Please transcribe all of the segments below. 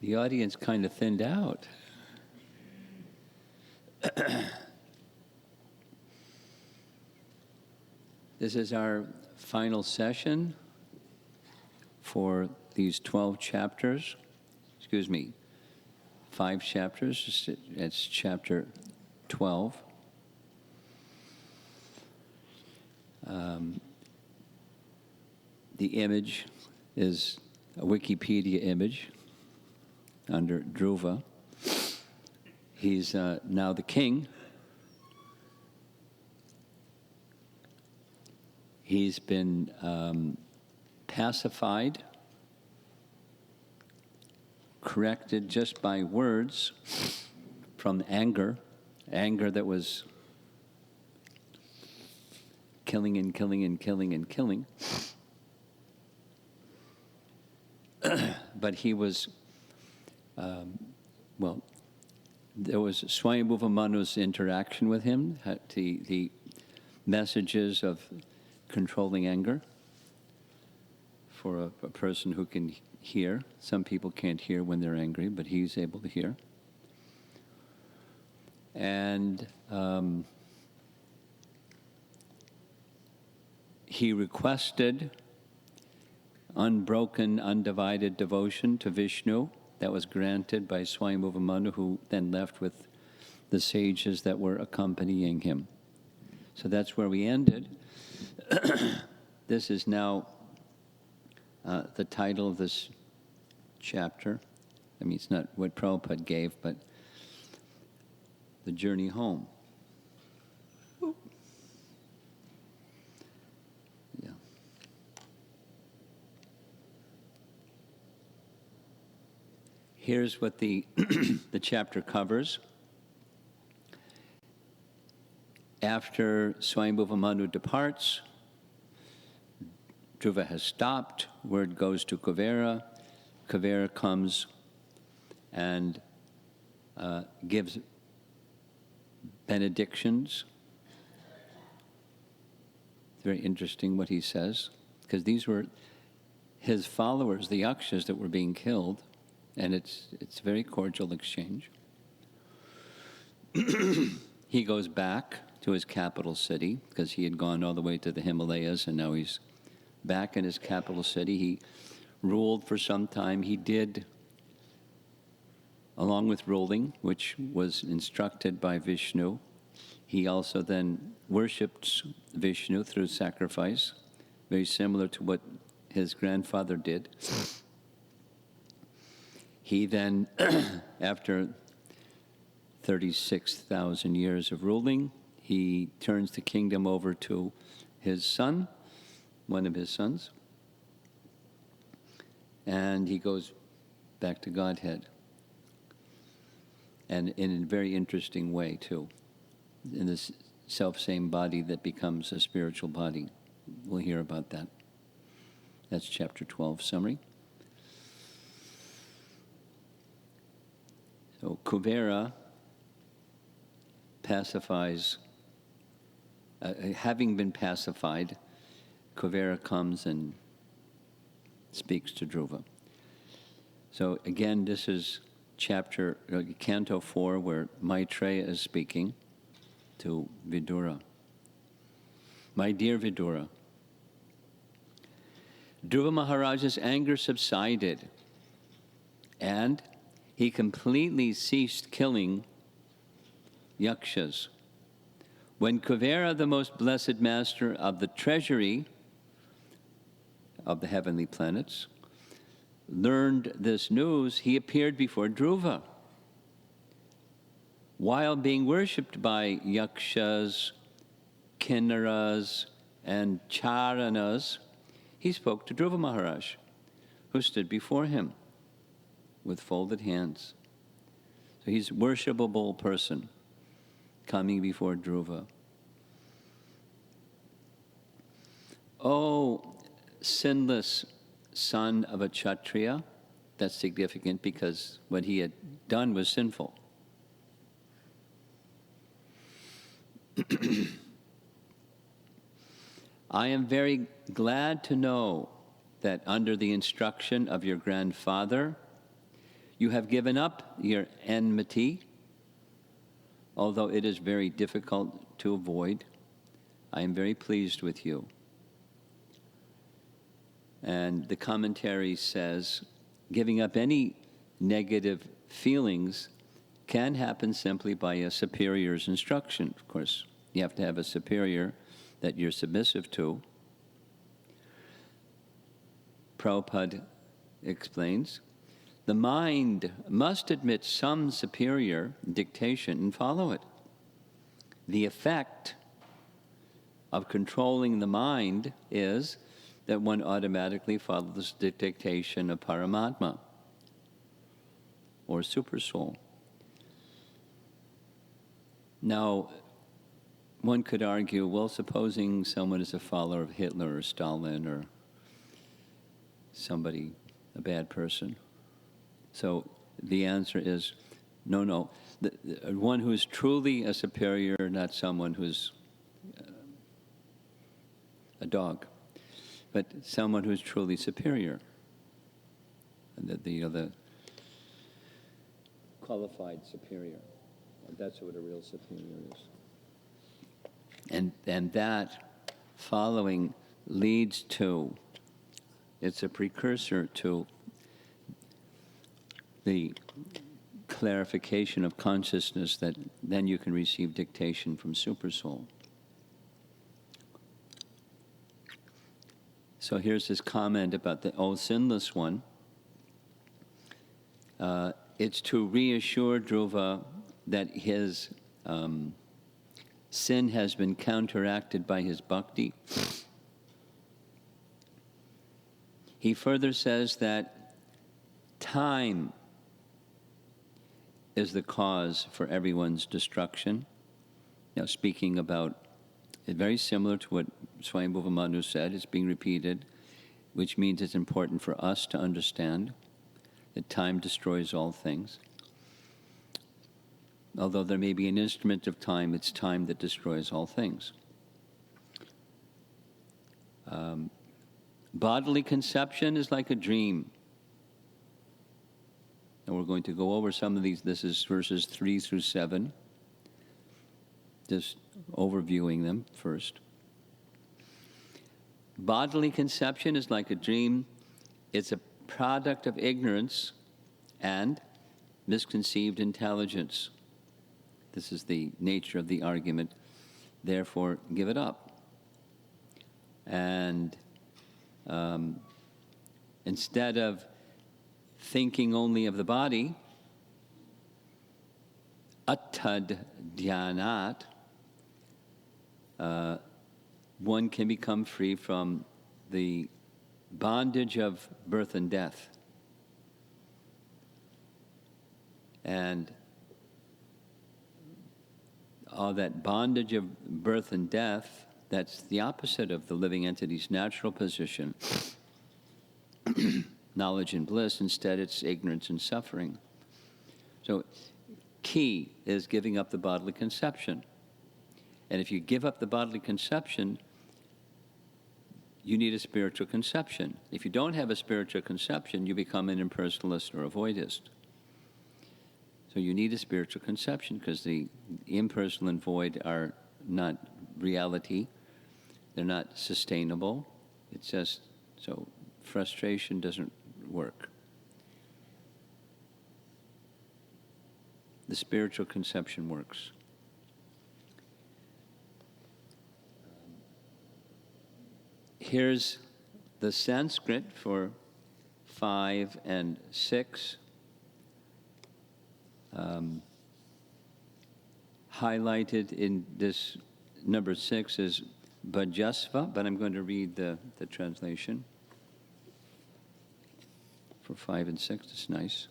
The audience kind of thinned out. This is our final session for these 12 chapters. 5 chapters. It's chapter 12. The image is a Wikipedia image under Dhruva. He's now the king. He's been pacified, corrected just by words from anger that was killing and killing and killing and killing. But he was, there was Swayambhuva Manu's interaction with him, the messages of controlling anger for a person who can hear. Some people can't hear when they're angry, but he's able to hear. And he requested unbroken, undivided devotion to Vishnu. That was granted by Swayambhuva Manu, who then left with the sages that were accompanying him. So that's where we ended. This is now the title of this chapter. I mean, it's not what Prabhupada gave, but The Journey Home. Yeah. Here's what the chapter covers. After Swayambhuva Manu departs, Dhruva has stopped. Word goes to Kuvera. Kuvera comes and gives benedictions. It's very interesting what he says, because these were his followers, the Yakshas, that were being killed, and it's a very cordial exchange. He goes back to his capital city, because he had gone all the way to the Himalayas, and now he's back in his capital city. He ruled for some time. He did, along with ruling, which was instructed by Vishnu, he also then worshipped Vishnu through sacrifice, very similar to what his grandfather did. He then, after 36,000 years of ruling, he turns the kingdom over to his son, one of his sons, and he goes back to Godhead. And in a very interesting way, too, in this self-same body that becomes a spiritual body. We'll hear about that. That's chapter 12 summary. So Kuvera pacifies, having been pacified, Kuvera comes and speaks to Dhruva. So again, this is Canto 4, where Maitreya is speaking to Vidura. My dear Vidura, Dhruva Maharaj's anger subsided, and he completely ceased killing yakshas. When Kuvera, the most blessed master of the treasury of the heavenly planets, learned this news, he appeared before Dhruva. While being worshipped by yakshas, kinnaras, and charanas, he spoke to Dhruva Maharaj, who stood before him with folded hands. So he's a worshipable person coming before Dhruva. Oh, sinless son of a Kshatriya. That's significant because what he had done was sinful. I am very glad to know that under the instruction of your grandfather, You have given up your enmity, although it is very difficult to avoid. I am very pleased with you. And the commentary says, giving up any negative feelings can happen simply by a superior's instruction. Of course, you have to have a superior that you're submissive to. Prabhupada explains, the mind must admit some superior dictation and follow it. The effect of controlling the mind is that one automatically follows the dictation of Paramatma or Supersoul. Now, one could argue, well, supposing someone is a follower of Hitler or Stalin or somebody, a bad person. So the answer is, no. The one who is truly a superior, not someone who's a dog, but someone who's truly superior. The qualified superior. That's what a real superior is. And that following leads to, it's a precursor to the clarification of consciousness that then you can receive dictation from Supersoul. So here's his comment about the sinless one. It's to reassure Dhruva that his sin has been counteracted by his bhakti. He further says that time is the cause for everyone's destruction. Now, speaking about it, very similar to what Swayambhuva Manu said, it's being repeated, which means it's important for us to understand that time destroys all things. Although there may be an instrument of time, it's time that destroys all things. Bodily conception is like a dream. And we're going to go over some of these. This is verses 3 through 7. Just overviewing them first. Bodily conception is like a dream. It's a product of ignorance and misconceived intelligence. This is the nature of the argument. Therefore, give it up. And instead of thinking only of the body, attad dhyanat, one can become free from the bondage of birth and death. And all that bondage of birth and death, that's the opposite of the living entity's natural position. Knowledge and bliss, instead it's ignorance and suffering. So key is giving up the bodily conception. And if you give up the bodily conception, you need a spiritual conception. If you don't have a spiritual conception, you become an impersonalist or a voidist. So you need a spiritual conception because the impersonal and void are not reality. They're not sustainable. It's just, so frustration doesn't work. The spiritual conception works. Here's the Sanskrit for 5 and 6. Highlighted in this number 6 is bhajasva, but I'm going to read the translation for 5 and 6. It's nice.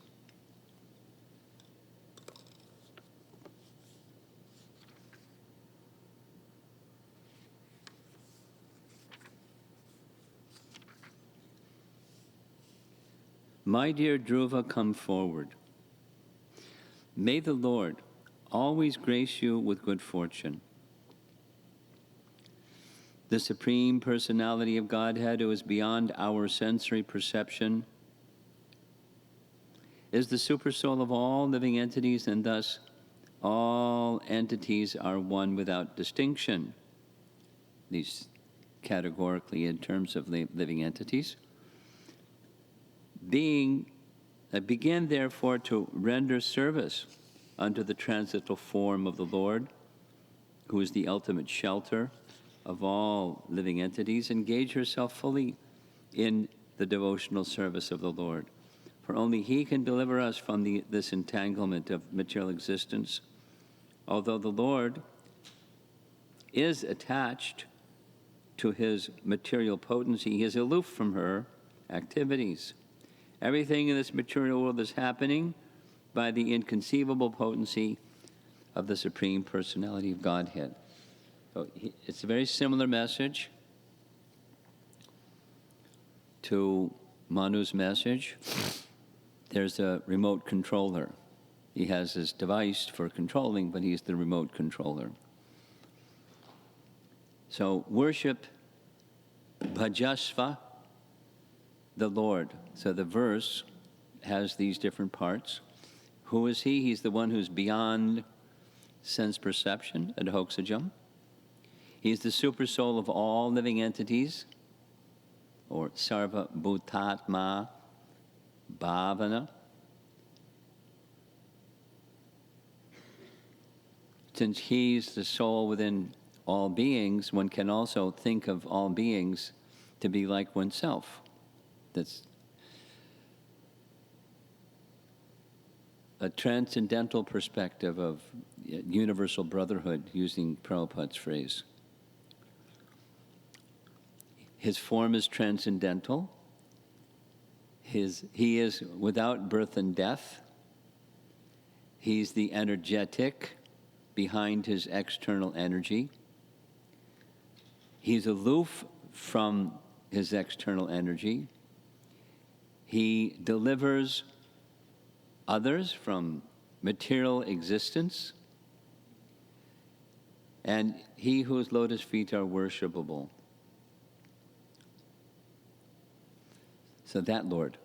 My dear Dhruva, come forward. May the Lord always grace you with good fortune. The Supreme Personality of Godhead, who is beyond our sensory perception, is the supersoul of all living entities, and thus all entities are one without distinction. These categorically in terms of living entities. Begin therefore to render service unto the transcendental form of the Lord, who is the ultimate shelter of all living entities. Engage yourself fully in the devotional service of the Lord, for only He can deliver us from this entanglement of material existence. Although the Lord is attached to His material potency, He is aloof from her activities. Everything in this material world is happening by the inconceivable potency of the Supreme Personality of Godhead. So it's a very similar message to Manu's message. There's a remote controller. He has his device for controlling, but he's the remote controller. So worship bhajasva the Lord. So the verse has these different parts. Who is He? He's the one who's beyond sense perception, adhoksajam. He's the supersoul of all living entities, or sarva bhutatma bhavana. Since He's the soul within all beings, one can also think of all beings to be like oneself. That's a transcendental perspective of universal brotherhood, using Prabhupada's phrase. His form is transcendental. He is without birth and death. He's the energetic behind His external energy. He's aloof from His external energy. He delivers others from material existence. And He whose lotus feet are worshipable. So that Lord,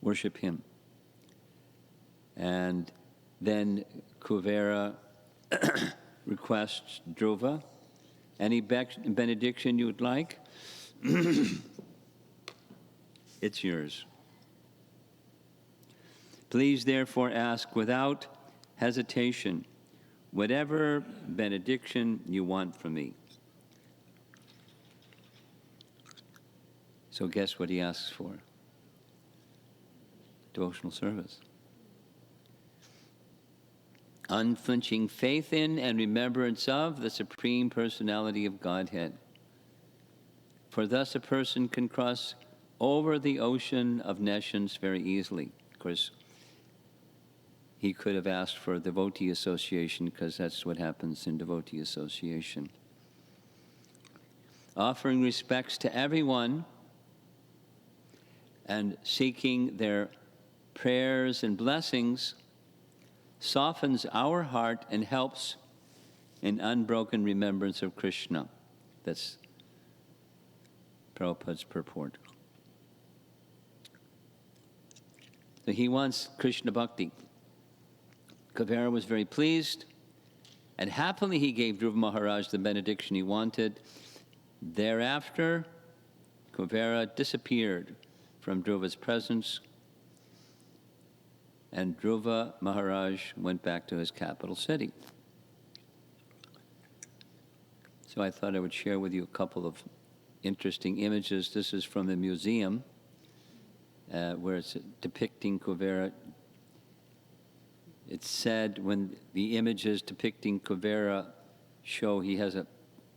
worship Him. And then Kuvera requests Dhruva, any benediction you would like, it's yours. Please therefore ask without hesitation whatever benediction you want from me. So guess what he asks for? Devotional service. Unflinching faith in and remembrance of the Supreme Personality of Godhead. For thus a person can cross over the ocean of nescience very easily. Of course, he could have asked for devotee association, because that's what happens in devotee association. Offering respects to everyone and seeking their prayers and blessings softens our heart and helps in unbroken remembrance of Krishna. That's Prabhupada's purport. So he wants Krishna Bhakti. Kuvera was very pleased, and happily he gave Dhruva Maharaj the benediction he wanted. Thereafter, Kuvera disappeared from Dhruva's presence, and Dhruva Maharaj went back to his capital city. So I thought I would share with you a couple of interesting images. This is from the museum, where it's depicting Kuvera. It's said when the images depicting Kuvera show he has a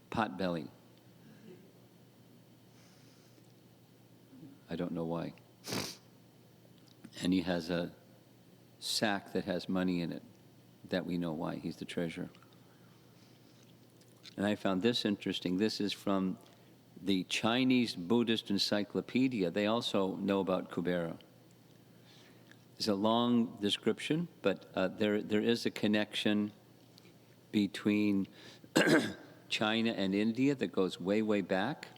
pot belly. I don't know why. And he has a sack that has money in it, that we know why. He's the treasurer. And I found this interesting. This is from the Chinese Buddhist Encyclopedia. They also know about Kuvera. It's a long description, but there is a connection between China and India that goes way, way back.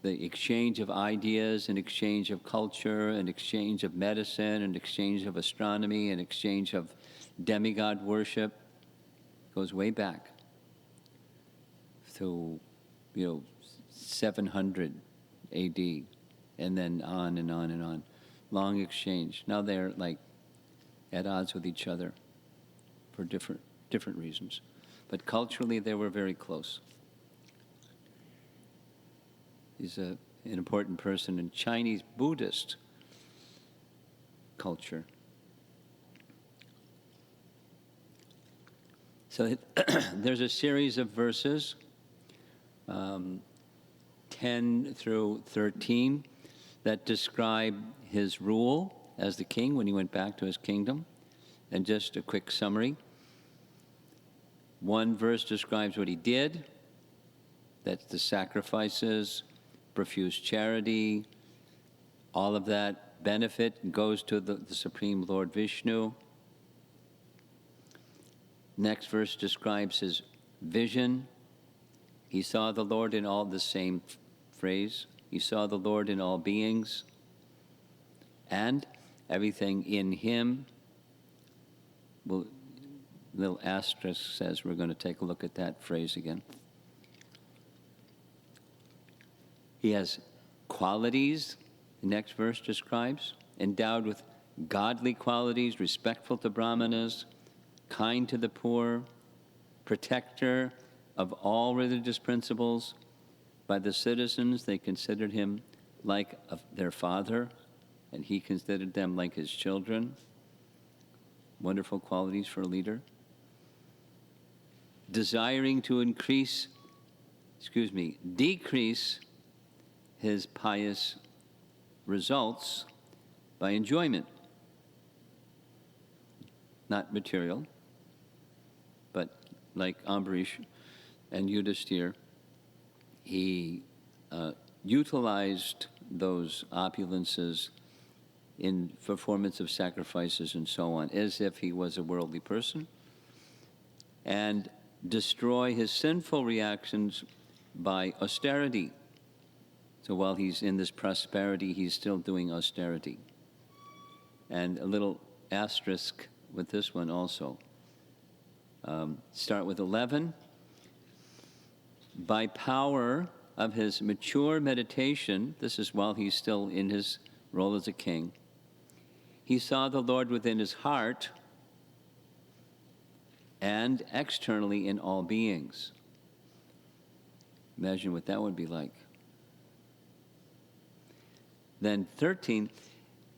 the exchange of ideas, and exchange of culture, and exchange of medicine, and exchange of astronomy, and exchange of demigod worship goes way back to, 700 AD, and then on and on and on. Long exchange. Now they're like at odds with each other for different reasons. But culturally, they were very close. He's an important person in Chinese Buddhist culture. So there's a series of verses, 10 through 13, that describe his rule as the king when he went back to his kingdom. And just a quick summary. One verse describes what he did. That's the sacrifices, profuse charity. All of that benefit goes to the Supreme Lord Vishnu. Next verse describes his vision. He saw the Lord in all, the same phrase. He saw the Lord in all beings and everything in him. Well, little asterisk says we're going to take a look at that phrase again. He has qualities, the next verse describes, endowed with godly qualities, respectful to brahmanas, kind to the poor, protector of all religious principles. By the citizens, they considered him like their father, and he considered them like his children. Wonderful qualities for a leader. Desiring to decrease his pious results by enjoyment. Not material, but like Ambarish and Yudhisthira, he utilized those opulences in performance of sacrifices and so on, as if he was a worldly person, and destroy his sinful reactions by austerity. So while he's in this prosperity, he's still doing austerity. And a little asterisk with this one also. Start with 11. By power of his mature meditation, this is while he's still in his role as a king, he saw the Lord within his heart and externally in all beings. Imagine what that would be like. Then 13,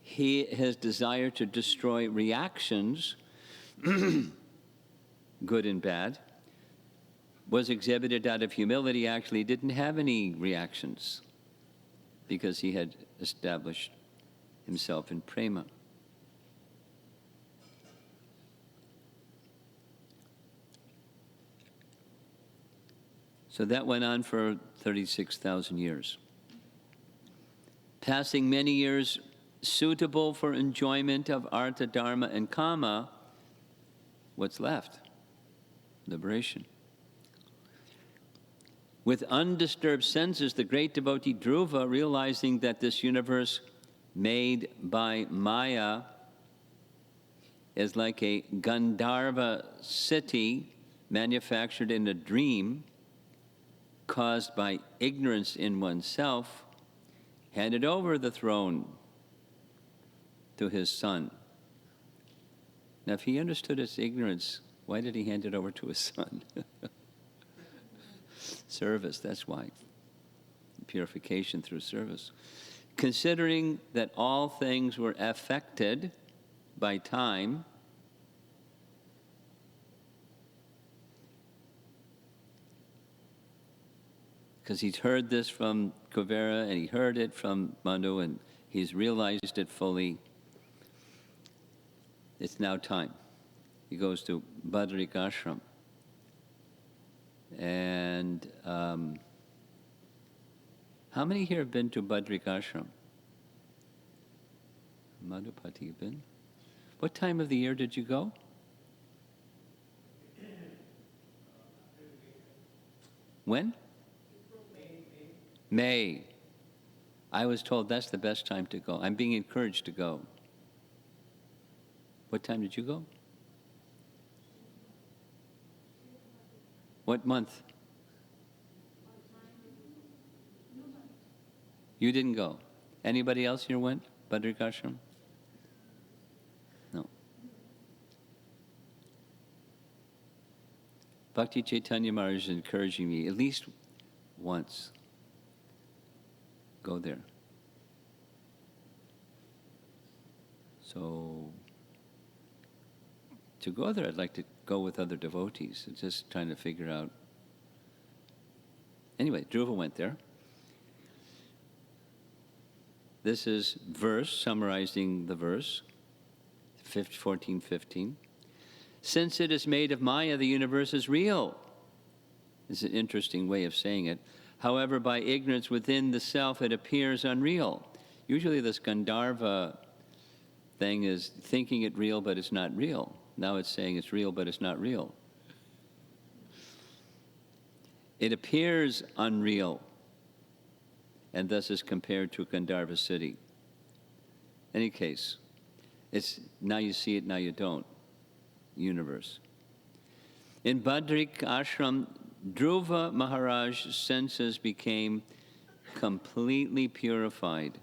his desire to destroy reactions, good and bad, was exhibited out of humility. Actually, he didn't have any reactions because he had established himself in prema. So that went on for 36,000 years. Passing many years suitable for enjoyment of artha, dharma, and kama, what's left? Liberation. With undisturbed senses, the great devotee Dhruva, realizing that this universe made by Maya is like a Gandharva city manufactured in a dream, caused by ignorance in oneself, handed over the throne to his son. Now, if he understood his ignorance, why did he hand it over to his son? Service, that's why. Purification through service. Considering that all things were affected by time, because he's heard this from Kuvera and he heard it from Manu and he's realized it fully. It's now time. He goes to Badrik Ashram. And how many here have been to Badrik Ashram? Madhupati, you've been? What time of the year did you go? When? May. I was told that's the best time to go. I'm being encouraged to go. What time did you go? What month? You didn't go. Anybody else here went? Badrikashram? No. Bhakti Chaitanya Maharaj is encouraging me at least once. Go there. So, to go there, I'd like to go with other devotees. Just trying to figure out. Anyway, Dhruva went there. This is verse, summarizing the verse, 14:15. Since it is made of Maya, the universe is real. This is an interesting way of saying it. However, by ignorance within the self, it appears unreal. Usually this Gandharva thing is thinking it real, but it's not real. Now it's saying it's real, but it's not real. It appears unreal, and thus is compared to a Gandharva city. In any case, it's now you see it, now you don't. Universe. In Badrik Ashram, Dhruva Maharaj's senses became completely purified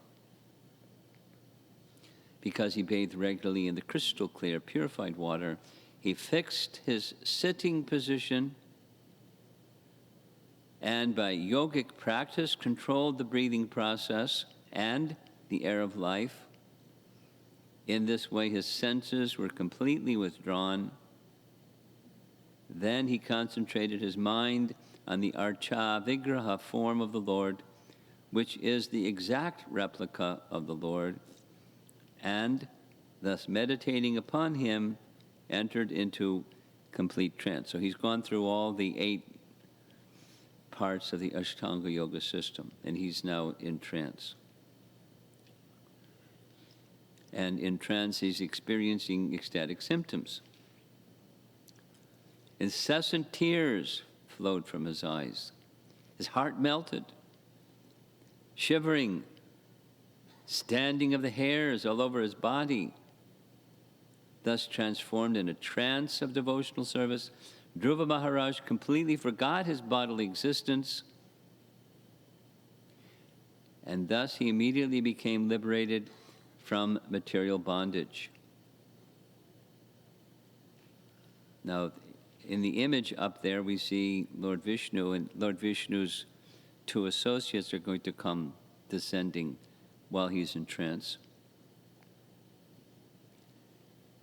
because he bathed regularly in the crystal clear, purified water. He fixed his sitting position and by yogic practice controlled the breathing process and the air of life. In this way, his senses were completely withdrawn. Then he concentrated his mind on the Archa Vigraha form of the Lord, which is the exact replica of the Lord, and thus meditating upon him, entered into complete trance. So he's gone through all the 8 parts of the Ashtanga Yoga system, and he's now in trance. And in trance, he's experiencing ecstatic symptoms. Incessant tears flowed from his eyes. His heart melted. Shivering, standing of the hairs all over his body. Thus transformed in a trance of devotional service, Dhruva Maharaj completely forgot his bodily existence, and thus he immediately became liberated from material bondage. Now, in the image up there, we see Lord Vishnu, and Lord Vishnu's 2 associates are going to come descending while he's in trance.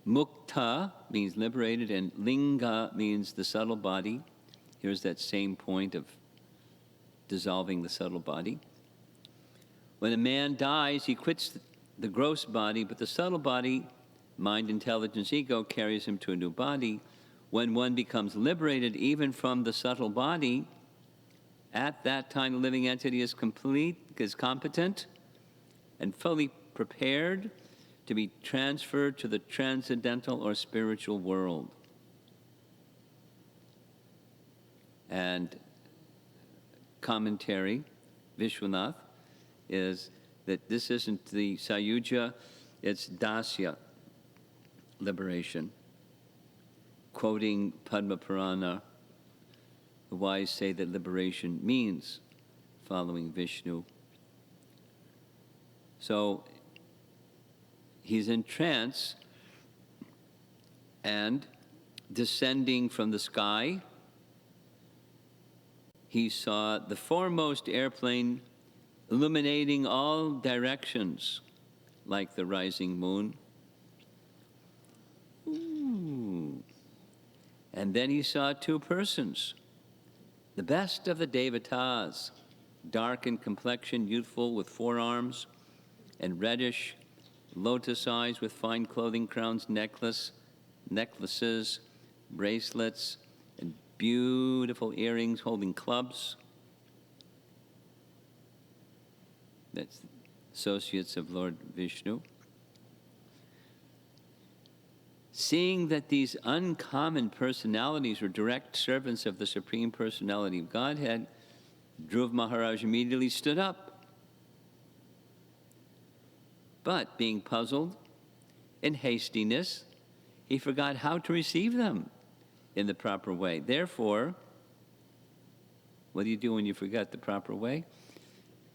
Mukta means liberated, and linga means the subtle body. Here's that same point of dissolving the subtle body. When a man dies, he quits the gross body, but the subtle body, mind, intelligence, ego, carries him to a new body. When one becomes liberated even from the subtle body, at that time the living entity is competent and fully prepared to be transferred to the transcendental or spiritual world. And commentary, Vishwanath, is that this isn't the Sayuja, it's Dasya, liberation. Quoting Padma Purana, the wise say that liberation means following Vishnu. So he's in trance and descending from the sky, he saw the foremost airplane illuminating all directions like the rising moon. Ooh. And then he saw 2 persons, the best of the Devatas, dark in complexion, youthful with 4 arms, and reddish, lotus eyes with fine clothing crowns, necklaces, bracelets, and beautiful earrings holding clubs. That's associates of Lord Vishnu. Seeing that these uncommon personalities were direct servants of the Supreme Personality of Godhead, Dhruva Maharaj immediately stood up But being puzzled in hastiness, he forgot how to receive them in the proper way. Therefore, what do you do when you forget the proper way?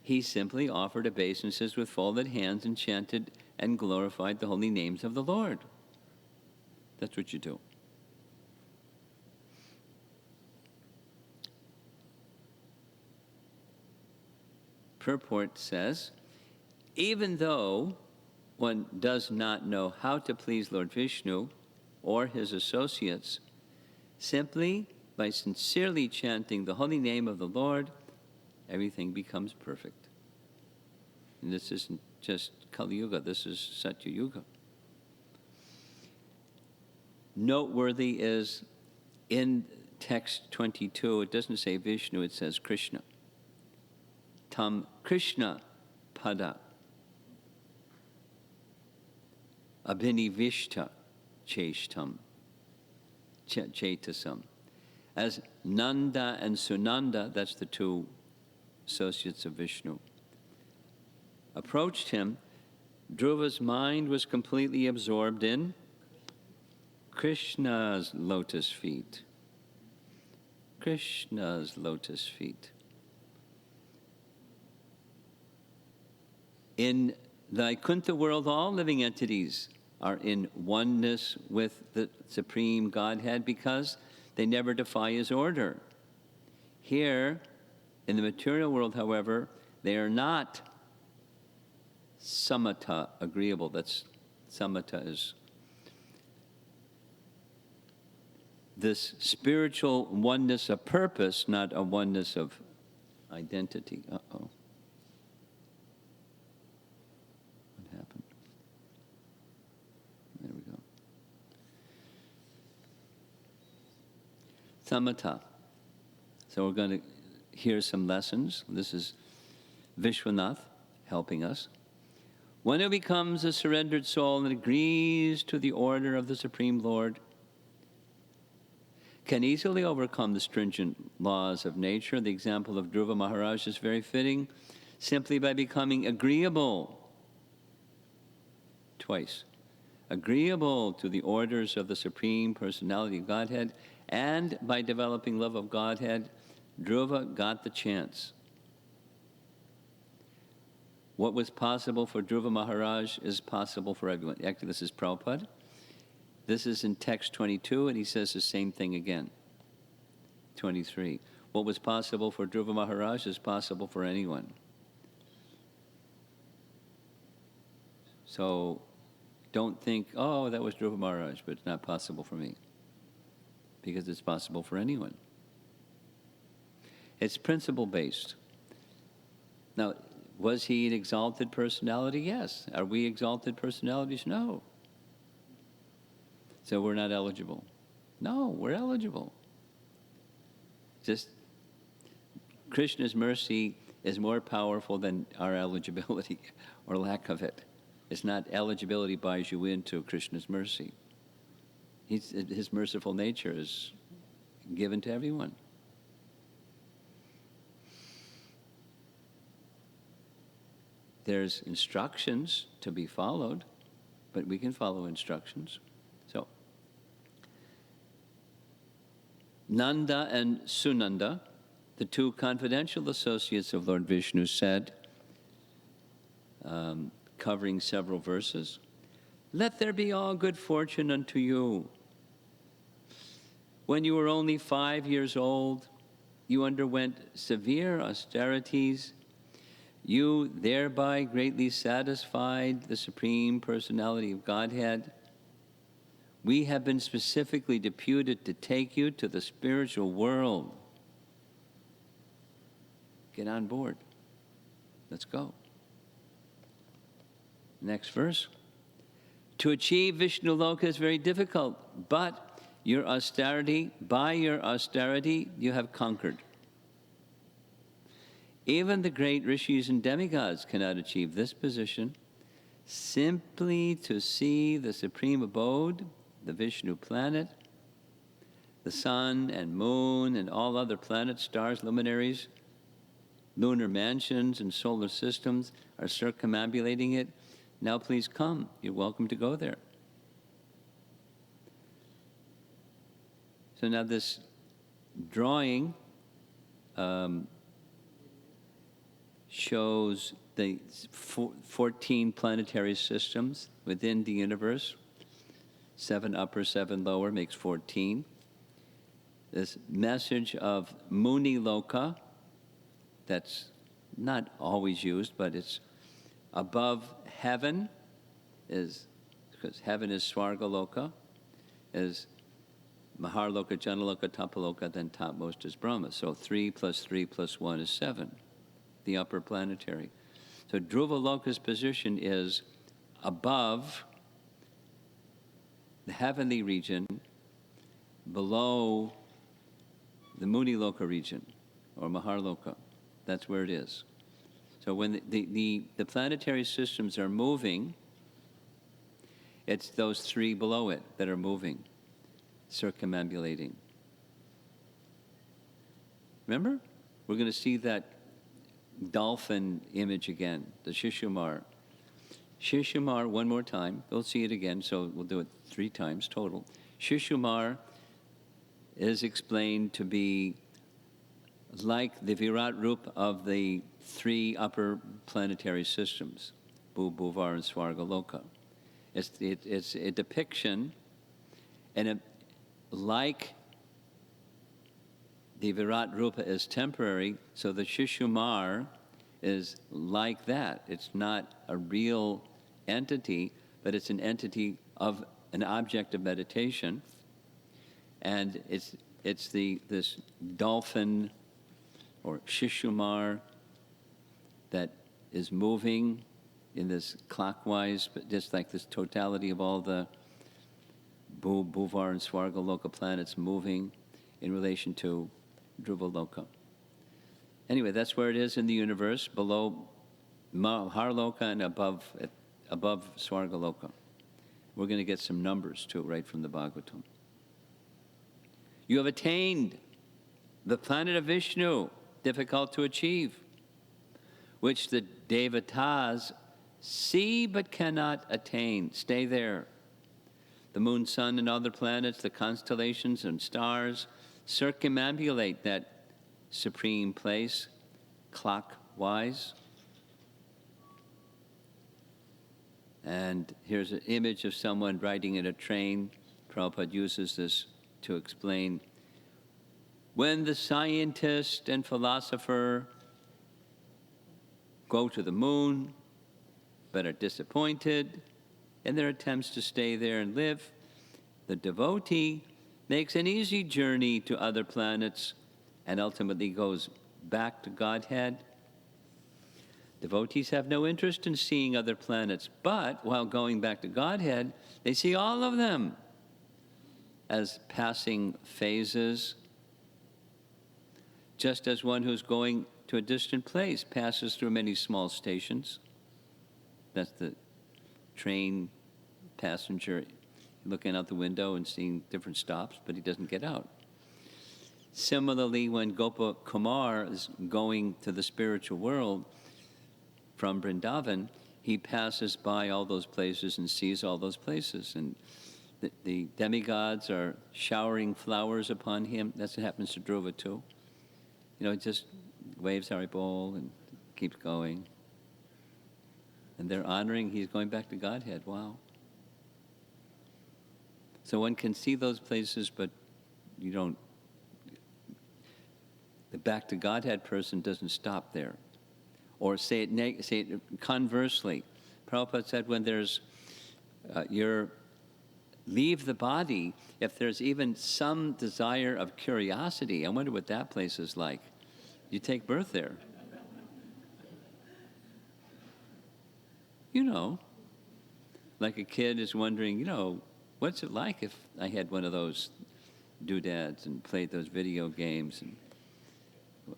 He simply offered obeisances with folded hands and chanted and glorified the holy names of the Lord. That's what you do. Purport says, even though one does not know how to please Lord Vishnu or his associates, simply by sincerely chanting the holy name of the Lord, everything becomes perfect. And this isn't just Kali Yuga, this is Satya Yuga. Noteworthy is in text 22, it doesn't say Vishnu, it says Krishna. Tam Krishna pada abhinivishta cheshtam chetasam. As Nanda and Sunanda, that's the two associates of Vishnu, approached him, Dhruva's mind was completely absorbed in Krishna's lotus feet. Krishna's lotus feet. In the Vaikuntha world, all living entities are in oneness with the Supreme Godhead because they never defy his order. Here, in the material world, however, they are not samatha, agreeable. That's samatha is this spiritual oneness of purpose, not a oneness of identity. Uh-oh. What happened? There we go. Samatha. So we're going to hear some lessons. This is Vishwanath helping us. One who becomes a surrendered soul and agrees to the order of the Supreme Lord can easily overcome the stringent laws of nature. The example of Dhruva Maharaj is very fitting, simply by becoming agreeable, twice, agreeable to the orders of the Supreme Personality of Godhead, and by developing love of Godhead, Dhruva got the chance. What was possible for Dhruva Maharaj is possible for everyone. Actually, this is Prabhupada. This is in text 22, and he says the same thing again. 23. What was possible for Dhruva Maharaj is possible for anyone. So don't think, oh, that was Dhruva Maharaj, but it's not possible for me. Because it's possible for anyone. It's principle-based. Now, was he an exalted personality? Yes. Are we exalted personalities? No. So we're not eligible. No, we're eligible. Just Krishna's mercy is more powerful than our eligibility or lack of it. It's not eligibility buys you into Krishna's mercy. His merciful nature is given to everyone. There's instructions to be followed, but we can follow instructions. So, Nanda and Sunanda, the two confidential associates of Lord Vishnu, said, covering several verses, "Let there be all good fortune unto you. When you were only 5 years old, you underwent severe austerities. You thereby greatly satisfied the Supreme Personality of Godhead. We have been specifically deputed to take you to the spiritual world. Get on board. Let's go." Next verse. To achieve Vishnu Loka is very difficult, but by your austerity, you have conquered. Even the great rishis and demigods cannot achieve this position. Simply to see the supreme abode, the Vishnu planet, the sun and moon and all other planets, stars, luminaries, lunar mansions and solar systems are circumambulating it. Now please come. You're welcome to go there. So now this drawing shows the 14 planetary systems within the universe. 7 upper, 7 lower makes 14. This message of Muni Loka, that's not always used, but it's above heaven, is because heaven is Swarga Loka, is Maharloka, Janaloka, Tapaloka, then topmost is Brahma. So 3 plus 3 plus 1 is 7, the upper planetary. So Dhruva Loka's position is above the heavenly region, below the Muni Loka region, or Maharloka. That's where it is. So when the planetary systems are moving, it's those 3 below it that are moving, circumambulating. Remember? We're going to see that dolphin image again, the Shishumar. Shishumar, one more time. We'll see it again, so we'll do it 3 times total. Shishumar is explained to be like the Virat Rupa of the 3 upper planetary systems, Bhuvar and Swarga Loka. It's a depiction, and like the Virat Rupa is temporary, so the Shishumar is like that. It's not a real entity, but it's an entity of an object of meditation, and it's this dolphin or Shishumar that is moving in this clockwise, but just like this totality of all the Bhuvar and Swarga Loka planets moving in relation to Dhruva Loka. Anyway, that's where it is in the universe, below Maharloka and above Swarga Loka. We're going to get some numbers too, right from the Bhagavatam. You have attained the planet of Vishnu, difficult to achieve, which the Devatas see but cannot attain. Stay there. The moon, sun, and other planets, the constellations and stars circumambulate that supreme place clockwise. And here's an image of someone riding in a train. Prabhupada uses this to explain. When the scientist and philosopher go to the moon, but are disappointed in their attempts to stay there and live, the devotee makes an easy journey to other planets and ultimately goes back to Godhead. Devotees have no interest in seeing other planets, but while going back to Godhead, they see all of them as passing phases, just as one who's going to a distant place passes through many small stations. That's the train passenger looking out the window and seeing different stops, but he doesn't get out. Similarly, when Gopa Kumar is going to the spiritual world from Vrindavan, he passes by all those places and sees all those places. And the demigods are showering flowers upon him. That's what happens to Dhruva too. You know, he just waves Haribol and keeps going. And they're honoring, he's going back to Godhead. Wow. So one can see those places, but you don't. The back to Godhead person doesn't stop there. Or say it conversely. Prabhupada said when there's, leave the body, if there's even some desire of curiosity, I wonder what that place is like. You take birth there. You know, like a kid is wondering, you know, what's it like if I had one of those doodads and played those video games? And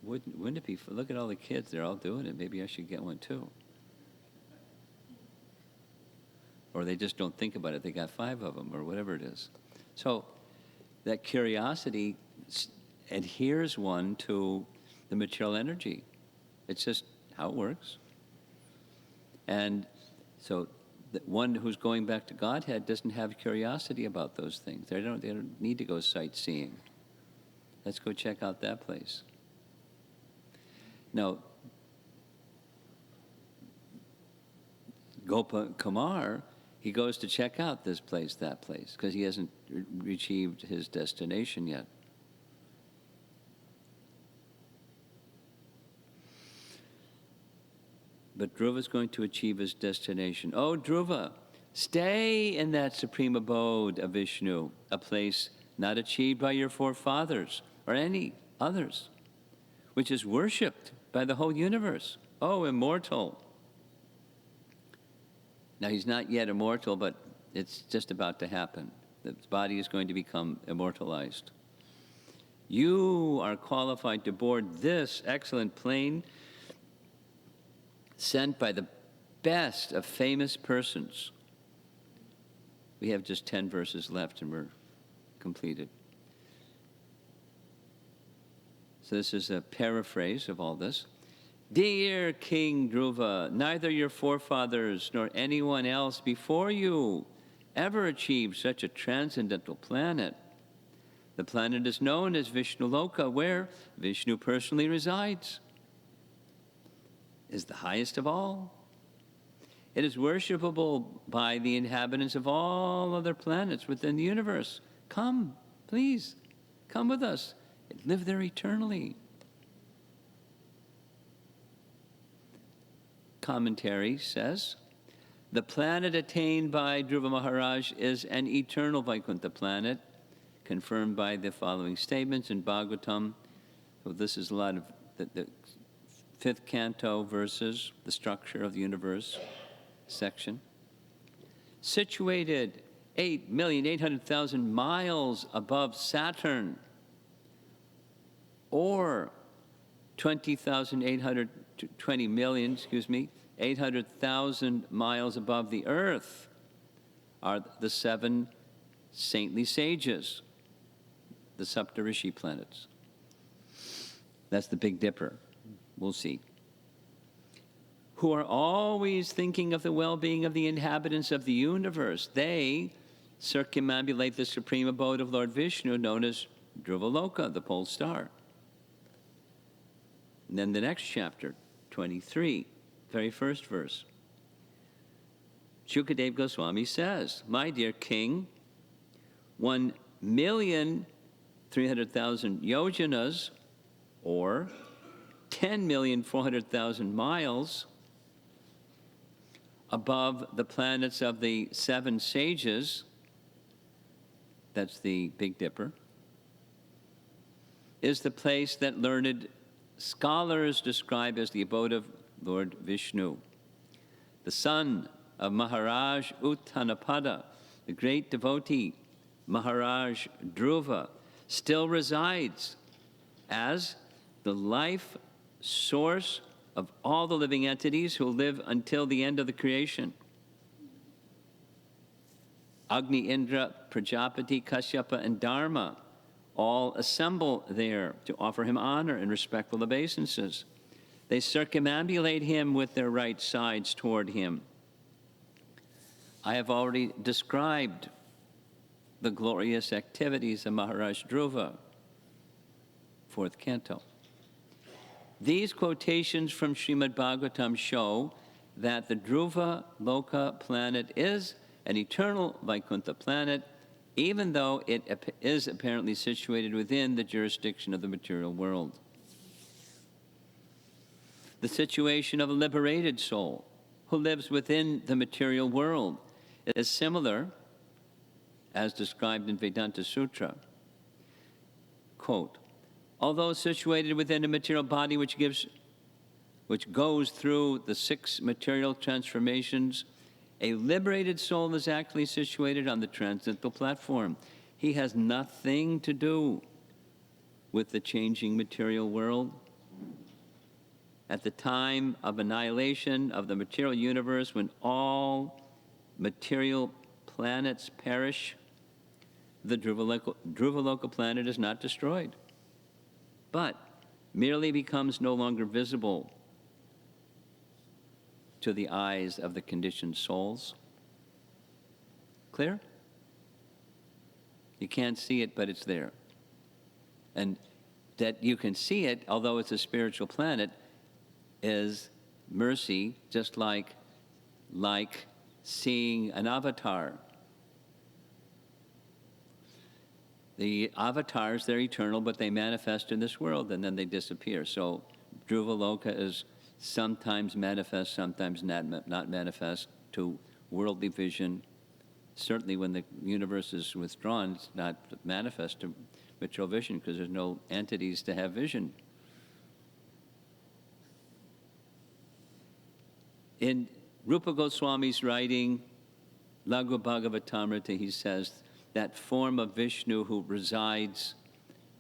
wouldn't it be, look at all the kids, they're all doing it. Maybe I should get one too. Or they just don't think about it. They got 5 of them or whatever it is. So that curiosity adheres one to the material energy. It's just how it works. And so the one who's going back to Godhead doesn't have curiosity about those things. They don't need to go sightseeing. Let's go check out that place. Now, Gopa Kumar, he goes to check out this place, that place, because he hasn't achieved his destination yet. But Dhruva's going to achieve his destination. Oh, Dhruva, stay in that supreme abode of Vishnu, a place not achieved by your forefathers or any others, which is worshipped by the whole universe. Oh, immortal. Now, he's not yet immortal, but it's just about to happen. His body is going to become immortalized. You are qualified to board this excellent plane sent by the best of famous persons. We have just 10 verses left and we're completed. So this is a paraphrase of all this. Dear King Dhruva, neither your forefathers nor anyone else before you ever achieved such a transcendental planet. The planet is known as Vishnu Loka, where Vishnu personally resides. Is the highest of all. It is worshipable by the inhabitants of all other planets within the universe. Come, please, come with us and live there eternally. Commentary says, the planet attained by Dhruva Maharaj is an eternal Vaikuntha planet, confirmed by the following statements in Bhagavatam. So this is a lot of the 5th canto verses, the structure of the universe section. Situated 8,800,000 miles above Saturn, or 800,000 miles above the earth, are the 7 saintly sages, the Saptarishi planets. That's the Big Dipper. We'll see. Who are always thinking of the well-being of the inhabitants of the universe. They circumambulate the supreme abode of Lord Vishnu, known as Dhruva Loka, the pole star. And then the next chapter, 23, very first verse. Shukadeva Goswami says, my dear king, 1,300,000 yojanas, or 10,400,000 miles above the planets of the 7 sages, that's the Big Dipper, is the place that learned scholars describe as the abode of Lord Vishnu. The son of Maharaj Uttanapada, the great devotee Maharaj Dhruva, still resides as the life source of all the living entities who live until the end of the creation. Agni, Indra, Prajapati, Kashyapa, and Dharma all assemble there to offer him honor and respectful obeisances. They circumambulate him with their right sides toward him. I have already described the glorious activities of Maharaj Dhruva, 4th canto. These quotations from Srimad Bhagavatam show that the Dhruva Loka planet is an eternal Vaikuntha planet, even though it is apparently situated within the jurisdiction of the material world. The situation of a liberated soul who lives within the material world is similar, as described in Vedanta Sutra. Quote, although situated within a material body which goes through the 6 material transformations, a liberated soul is actually situated on the transcendental platform. He has nothing to do with the changing material world. At the time of annihilation of the material universe, when all material planets perish, the Dhruva Loka planet is not destroyed, but merely becomes no longer visible to the eyes of the conditioned souls. Clear? You can't see it, but it's there. And that you can see it, although it's a spiritual planet, is mercy, just like seeing an avatar. The avatars, they're eternal, but they manifest in this world, and then they disappear. So Dhruva Loka is sometimes manifest, sometimes not manifest to worldly vision. Certainly when the universe is withdrawn, it's not manifest to material vision because there's no entities to have vision. In Rupa Goswami's writing, Laghu Bhagavatamrita, he says that form of Vishnu who resides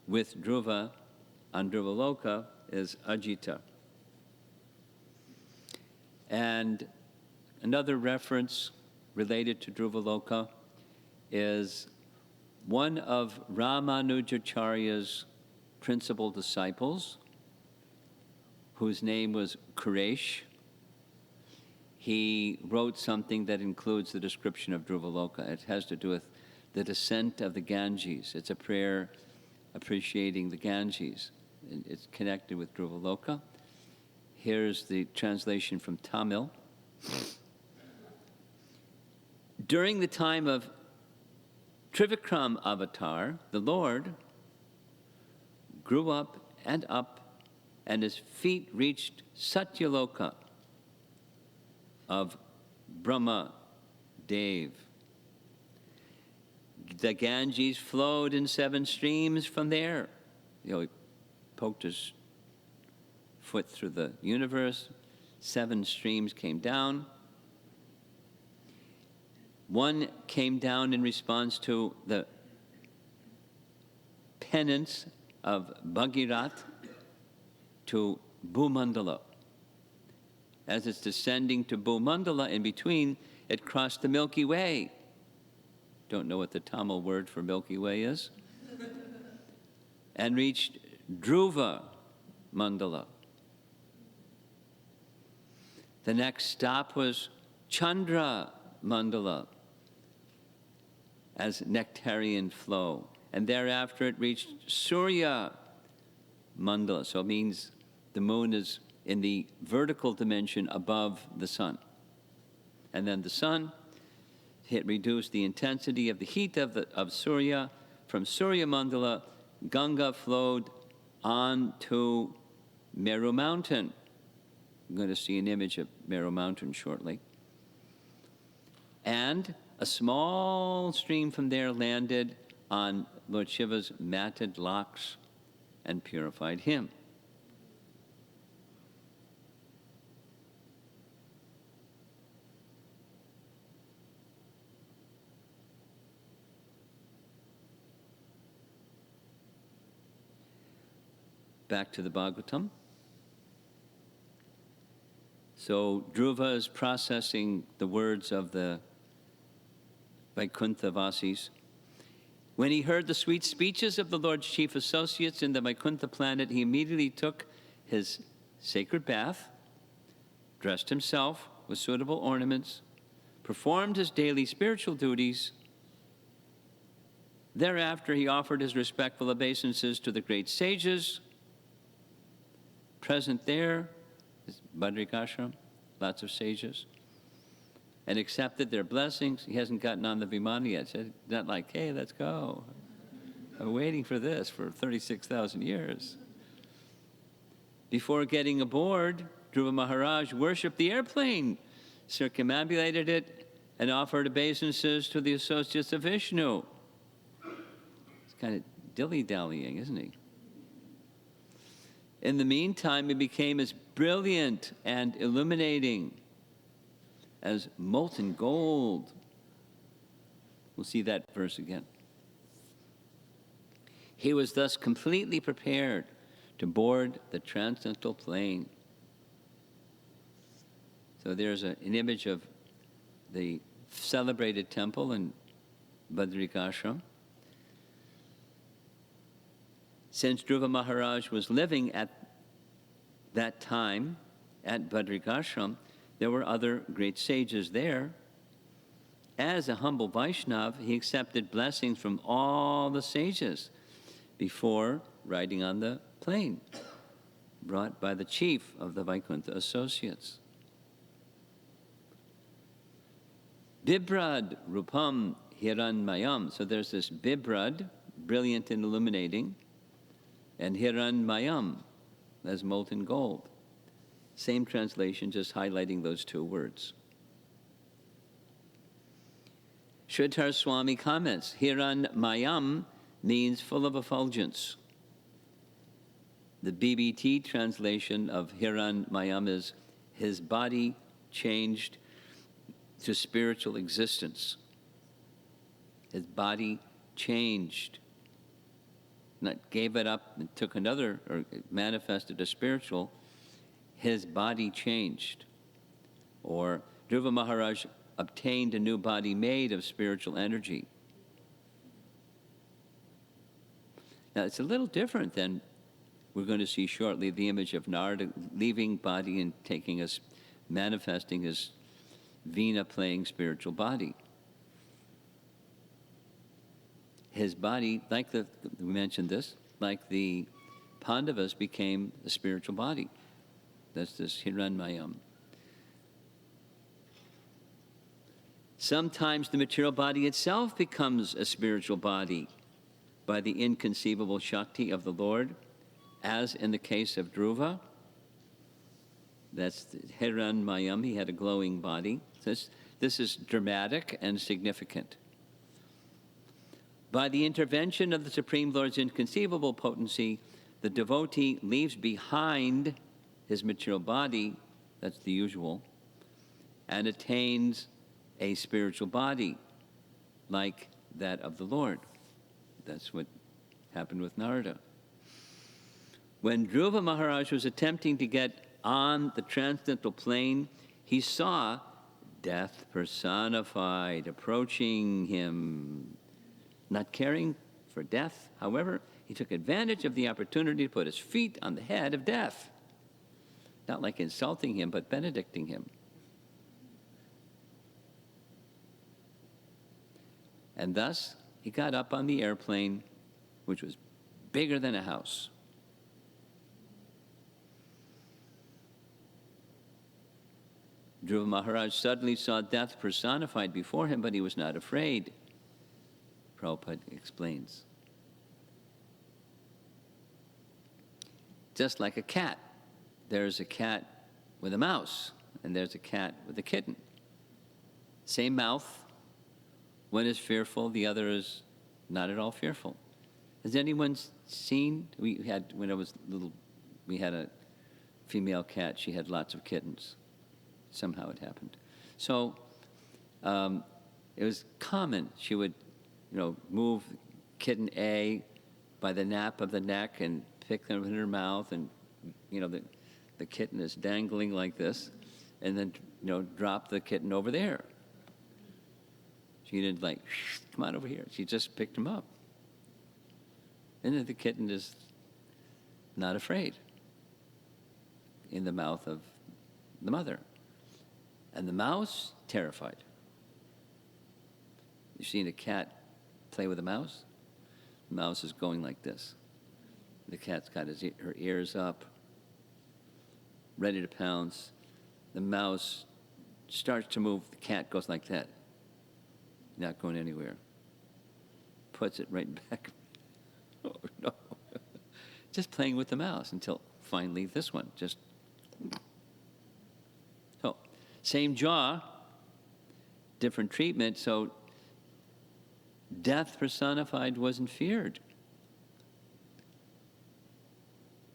with Dhruva on Dhruva Loka is Ajita. And another reference related to Dhruva Loka is one of Ramanujacharya's principal disciples, whose name was Kuresh. He wrote something that includes the description of Dhruva Loka. It has to do with the descent of the Ganges. It's a prayer appreciating the Ganges. It's connected with Dhruva Loka. Here's the translation from Tamil. During the time of Trivikram Avatar, the Lord grew up, and his feet reached Satyaloka of Brahma Dev. The Ganges flowed in 7 streams from there. He poked his foot through the universe. 7 streams came down. One came down in response to the penance of Bhagirath to Bhumandala. As it's descending to Bhumandala, in between, it crossed the Milky Way. Don't know what the Tamil word for Milky Way is. And reached Dhruva Mandala. The next stop was Chandra Mandala, as nectarian flow. And thereafter it reached Surya Mandala. So it means the moon is in the vertical dimension above the sun. And then the sun, it reduced the intensity of the heat of Surya. From Surya Mandala, Ganga flowed on to Meru Mountain. I'm going to see an image of Meru Mountain shortly. And a small stream from there landed on Lord Shiva's matted locks and purified him. Back to the Bhagavatam. So Dhruva is processing the words of the Vaikuntha Vasis. When he heard the sweet speeches of the Lord's chief associates in the Vaikuntha planet, he immediately took his sacred bath, dressed himself with suitable ornaments, performed his daily spiritual duties. Thereafter, he offered his respectful obeisances to the great sages present there, Badrikashram, lots of sages, and accepted their blessings. He hasn't gotten on the Vimana yet. So it's not like, hey, let's go. I'm waiting for this for 36,000 years. Before getting aboard, Dhruva Maharaj worshipped the airplane, circumambulated it, and offered obeisances to the associates of Vishnu. It's kind of dilly-dallying, isn't he? In the meantime, he became as brilliant and illuminating as molten gold. We'll see that verse again. He was thus completely prepared to board the transcendental plane. So there's an image of the celebrated temple in Badrikashram. Since Dhruva Maharaj was living at that time at Badrikashram, there were other great sages there. As a humble Vaishnava, he accepted blessings from all the sages before riding on the plane, brought by the chief of the Vaikuntha associates. Bibrad Rupam Hiranmayam. So there's this Bibrad, brilliant and illuminating, and Hiranmayam, as molten gold. Same translation, just highlighting those two words. Sridhar Swami comments, Hiranmayam means full of effulgence. The BBT translation of Hiranmayam is his body changed to spiritual existence. His body changed. Not gave it up and took another, or manifested a spiritual. His body changed. Or Dhruva Maharaj obtained a new body made of spiritual energy. Now, it's a little different than we're going to see shortly, the image of Narada leaving body and taking us, manifesting his Veena playing spiritual body. His body, like we mentioned this, like the Pandavas became a spiritual body. That's this Hiranmayam. Sometimes the material body itself becomes a spiritual body by the inconceivable Shakti of the Lord, as in the case of Dhruva. That's Hiranmayam, he had a glowing body. This is dramatic and significant. By the intervention of the Supreme Lord's inconceivable potency, the devotee leaves behind his material body, that's the usual, and attains a spiritual body like that of the Lord. That's what happened with Narada. When Dhruva Maharaj was attempting to get on the transcendental plane, he saw death personified approaching him, not caring for death. However, he took advantage of the opportunity to put his feet on the head of death. Not like insulting him, but benedicting him. And thus, he got up on the airplane, which was bigger than a house. Dhruva Maharaj suddenly saw death personified before him, but he was not afraid. Prabhupada explains. Just like a cat. There's a cat with a mouse, and there's a cat with a kitten. Same mouth. One is fearful, the other is not at all fearful. Has anyone seen, when I was little, we had a female cat, she had lots of kittens. Somehow it happened. So it was common. She would, move kitten A by the nape of the neck and pick them in her mouth, and, the kitten is dangling like this, and then, drop the kitten over there. She didn't come on over here. She just picked him up. And then the kitten is not afraid in the mouth of the mother. And the mouse, terrified. You've seen a cat play with a mouse? The mouse is going like this. The cat's got her ears up, ready to pounce. The mouse starts to move. The cat goes like that. Not going anywhere. Puts it right back. Oh, no. Just playing with the mouse until finally this one just... So, same jaw, different treatment. So, death personified wasn't feared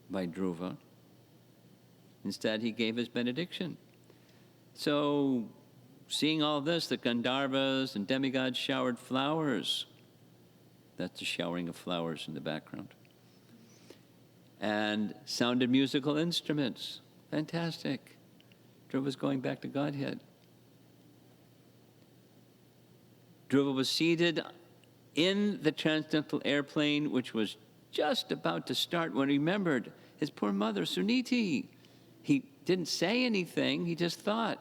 by Dhruva. Instead, he gave his benediction. So, seeing all this, the Gandharvas and demigods showered flowers. That's the showering of flowers in the background. And sounded musical instruments. Fantastic. Dhruva's going back to Godhead. Dhruva was seated in the transcendental airplane, which was just about to start, when he remembered his poor mother, Suniti. He didn't say anything, he just thought,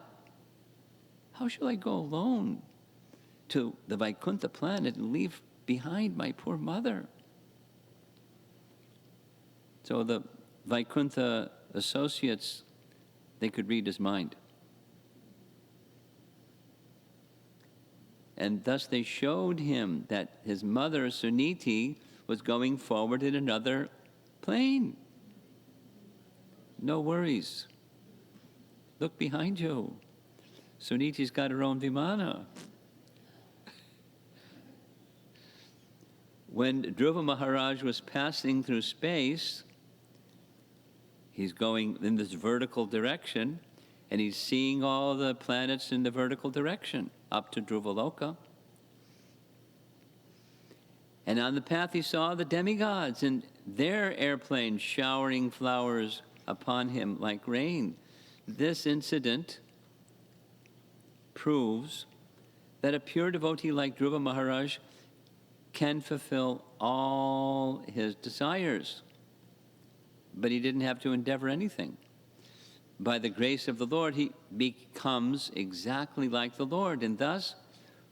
how shall I go alone? to the Vaikuntha planet and leave behind my poor mother. So the Vaikuntha associates, they could read his mind. And thus they showed him that his mother, Suniti, was going forward in another plane. No worries. Look behind you. Suniti's got her own Vimana. When Dhruva Maharaj was passing through space, he's going in this vertical direction, and he's seeing all the planets in the vertical direction, up to Dhruvaloka. And on the path he saw the demigods in their airplanes showering flowers upon him like rain. This incident proves that a pure devotee like Dhruva Maharaj can fulfill all his desires, but he didn't have to endeavor anything. By the grace of the Lord, he becomes exactly like the Lord, and thus,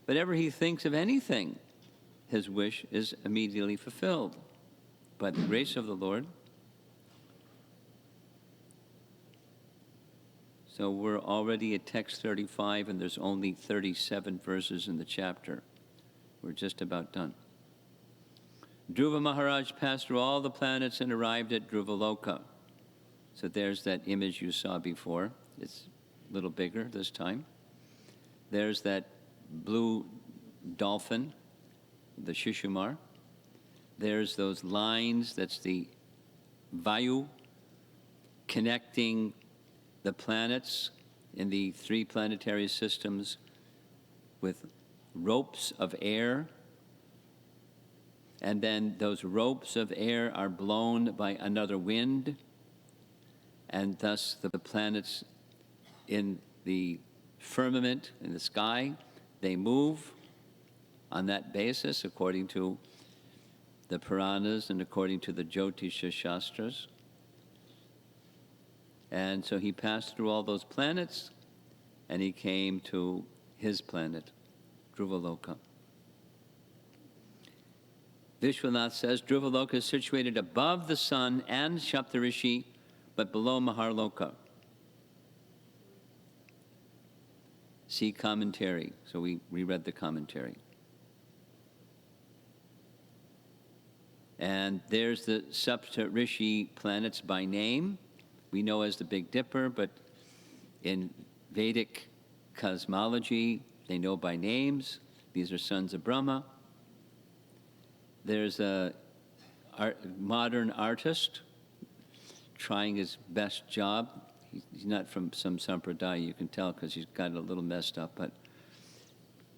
whatever he thinks of anything, his wish is immediately fulfilled. By the grace of the Lord. So we're already at text 35, and there's only 37 verses in the chapter. We're just about done. Dhruva Maharaj passed through all the planets and arrived at Dhruvaloka. So there's that image you saw before. It's a little bigger this time. There's that blue dolphin, the Shishumar. There's those lines, that's the Vayu, connecting the planets in the 3 planetary systems with ropes of air. And then those ropes of air are blown by another wind, and thus the planets in the firmament, in the sky, they move on that basis according to the Puranas and according to the Jyotisha Shastras. And so he passed through all those planets, and he came to his planet, Dhruvaloka. Vishwanath says, Dhruvaloka is situated above the sun and Saptarishi, but below Maharloka. See commentary. So we reread the commentary. And there's the Saptarishi planets by name. We know as the Big Dipper, but in Vedic cosmology, they know by names. These are sons of Brahma. There's a modern artist trying his best job. He's not from some sampradaya, you can tell, because he's got it a little messed up, but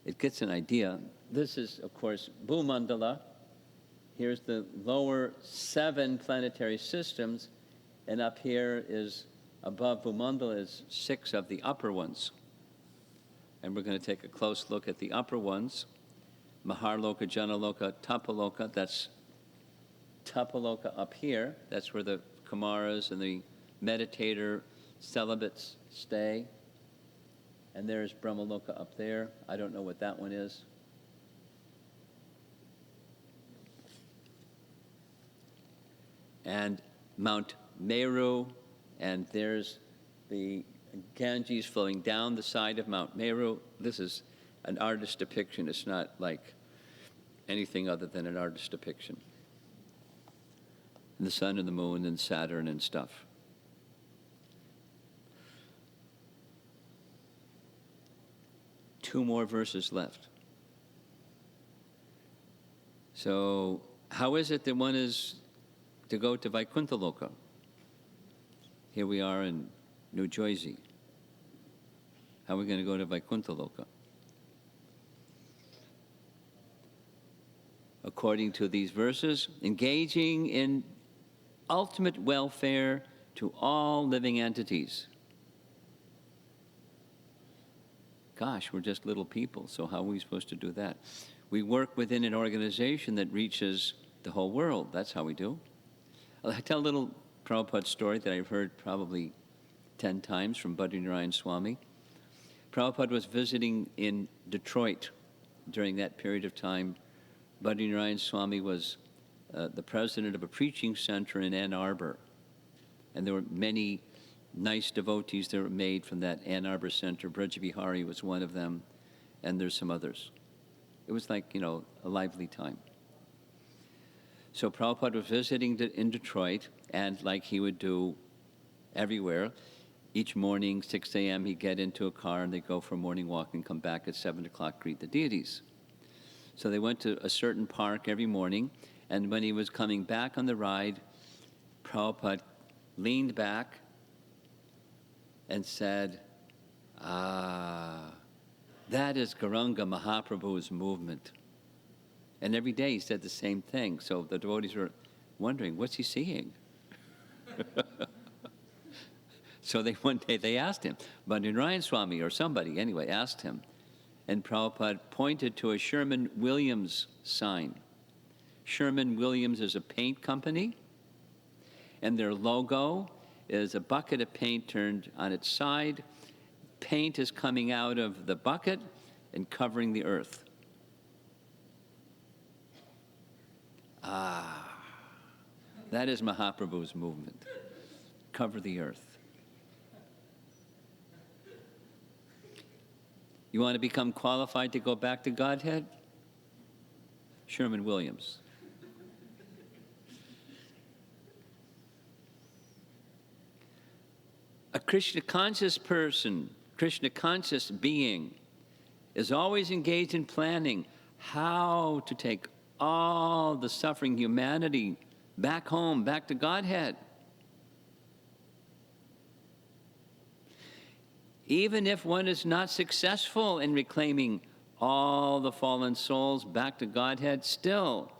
it gets an idea. This is, of course, Bhumandala. Here's the lower 7 planetary systems, and up here is, above Bhumandala, is 6 of the upper ones. And we're going to take a close look at the upper ones. Maharloka, Janaloka, Tapaloka. That's Tapaloka up here. That's where the Kumaras and the meditator celibates stay. And there's Brahmaloka up there. I don't know what that one is. And Mount Meru, and there's the Ganges flowing down the side of Mount Meru. This is an artist depiction. It's not like anything other than an artist depiction. And the sun and the moon and Saturn and stuff. Two more verses left. So how is it that one is to go to Vaikuntha Loka? Here we are in New Jersey. How are we going to go to Vaikuntha Loka? According to these verses, engaging in ultimate welfare to all living entities. Gosh, we're just little people, so how are we supposed to do that? We work within an organization that reaches the whole world. That's how we do. I'll tell a little Prabhupada story that I've heard probably 10 times from Badrinarayan Swami. Prabhupada was visiting in Detroit during that period of time, Bhadranath Swami was the president of a preaching center in Ann Arbor. And there were many nice devotees that were made from that Ann Arbor center. Brajabihari was one of them, and there's some others. It was like, a lively time. So Prabhupada was visiting in Detroit, and like he would do everywhere, each morning, 6 a.m., he'd get into a car and they'd go for a morning walk and come back at 7 o'clock, greet the deities. So they went to a certain park every morning, and when he was coming back on the ride, Prabhupada leaned back and said, that is Gauranga Mahaprabhu's movement. And every day he said the same thing. So the devotees were wondering, what's he seeing? So one day they asked him, Bhadranath Swami or somebody anyway asked him, and Prabhupada pointed to a Sherman-Williams sign. Sherman-Williams is a paint company, and their logo is a bucket of paint turned on its side. Paint is coming out of the bucket and covering the earth. That is Mahaprabhu's movement. Cover the earth. You want to become qualified to go back to Godhead? Sherman-Williams. A Krishna-conscious person, Krishna-conscious being, is always engaged in planning how to take all the suffering humanity back home, back to Godhead. Even if one is not successful in reclaiming all the fallen souls back to Godhead, still,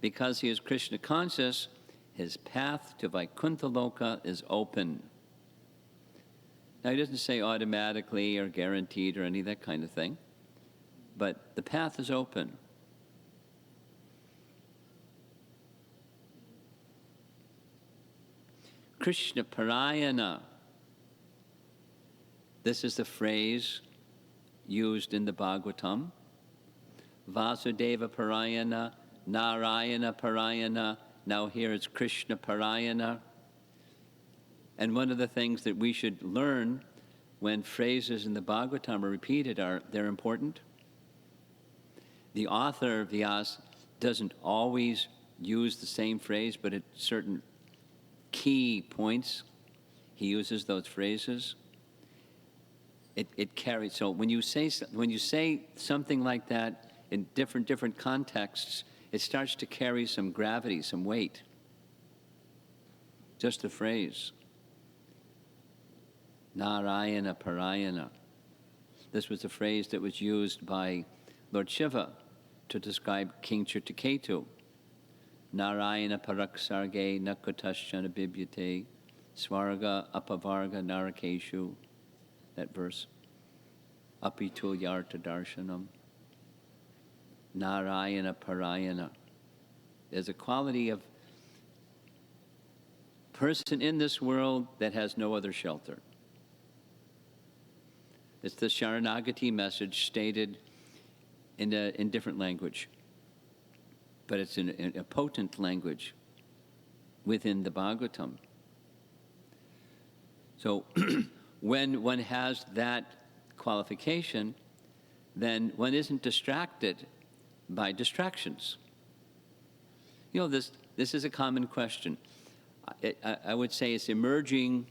because he is Krishna conscious, his path to Vaikuntha Loka is open. Now, he doesn't say automatically or guaranteed or any of that kind of thing, but the path is open. Krishna Parayana. This is the phrase used in the Bhagavatam. Vasudeva Parayana, Narayana Parayana. Now here it's Krishna Parayana. And one of the things that we should learn when phrases in the Bhagavatam are repeated they're important. The author, Vyas, doesn't always use the same phrase, but at certain key points, he uses those phrases. It carries. So when you say something like that in different contexts, it starts to carry some gravity, some weight. Just the phrase. Narayana Parayana. This was a phrase that was used by Lord Shiva to describe King Chitraketu. Narayana Paraksarge Nakotaschana Bibyate Svarga Apavarga Narakeshu. That verse. Apitul Yarta Darshanam. Narayana Parayana. There's a quality of person in this world that has no other shelter. It's the Sharanagati message stated in different language, but it's in a potent language within the Bhagavatam. So when one has that qualification, then one isn't distracted by distractions. This is a common question. I would say it's emerging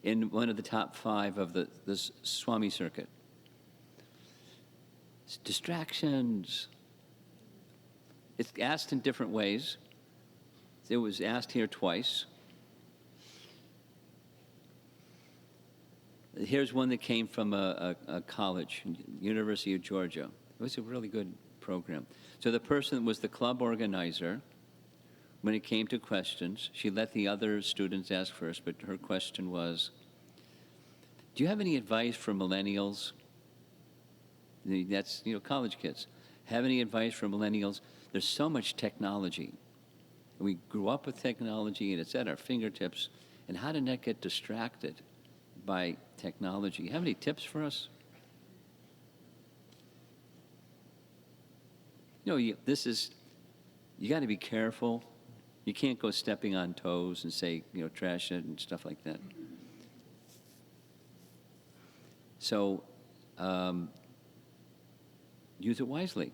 in one of the top 5 of the Swami circuit. It's distractions. It's asked in different ways. It was asked here twice. Here's one that came from a college, University of Georgia. It was a really good program. So the person was the club organizer. When it came to questions, she let the other students ask first, but her question was, do you have any advice for millennials? That's, college kids. Have any advice for millennials? There's so much technology. We grew up with technology and it's at our fingertips. And how to not get distracted by technology? You have any tips for us? You got to be careful. You can't go stepping on toes and say, trash it and stuff like that. So use it wisely.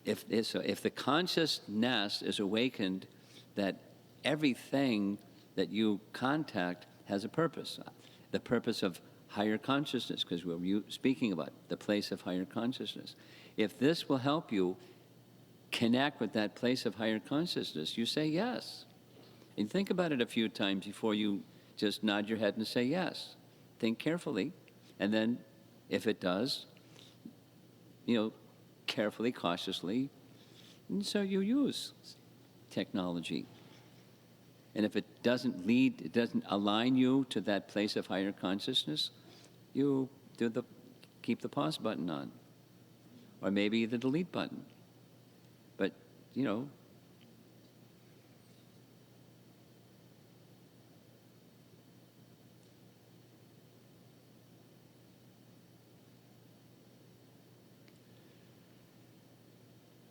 If the consciousness is awakened, that everything that you contact has a purpose, the purpose of higher consciousness, because we're speaking about the place of higher consciousness. If this will help you connect with that place of higher consciousness, you say yes. And think about it a few times before you just nod your head and say yes. Think carefully, and then if it does, carefully, cautiously, and so you use technology. And if it doesn't align you to that place of higher consciousness, you keep the pause button on, or maybe the delete button. But,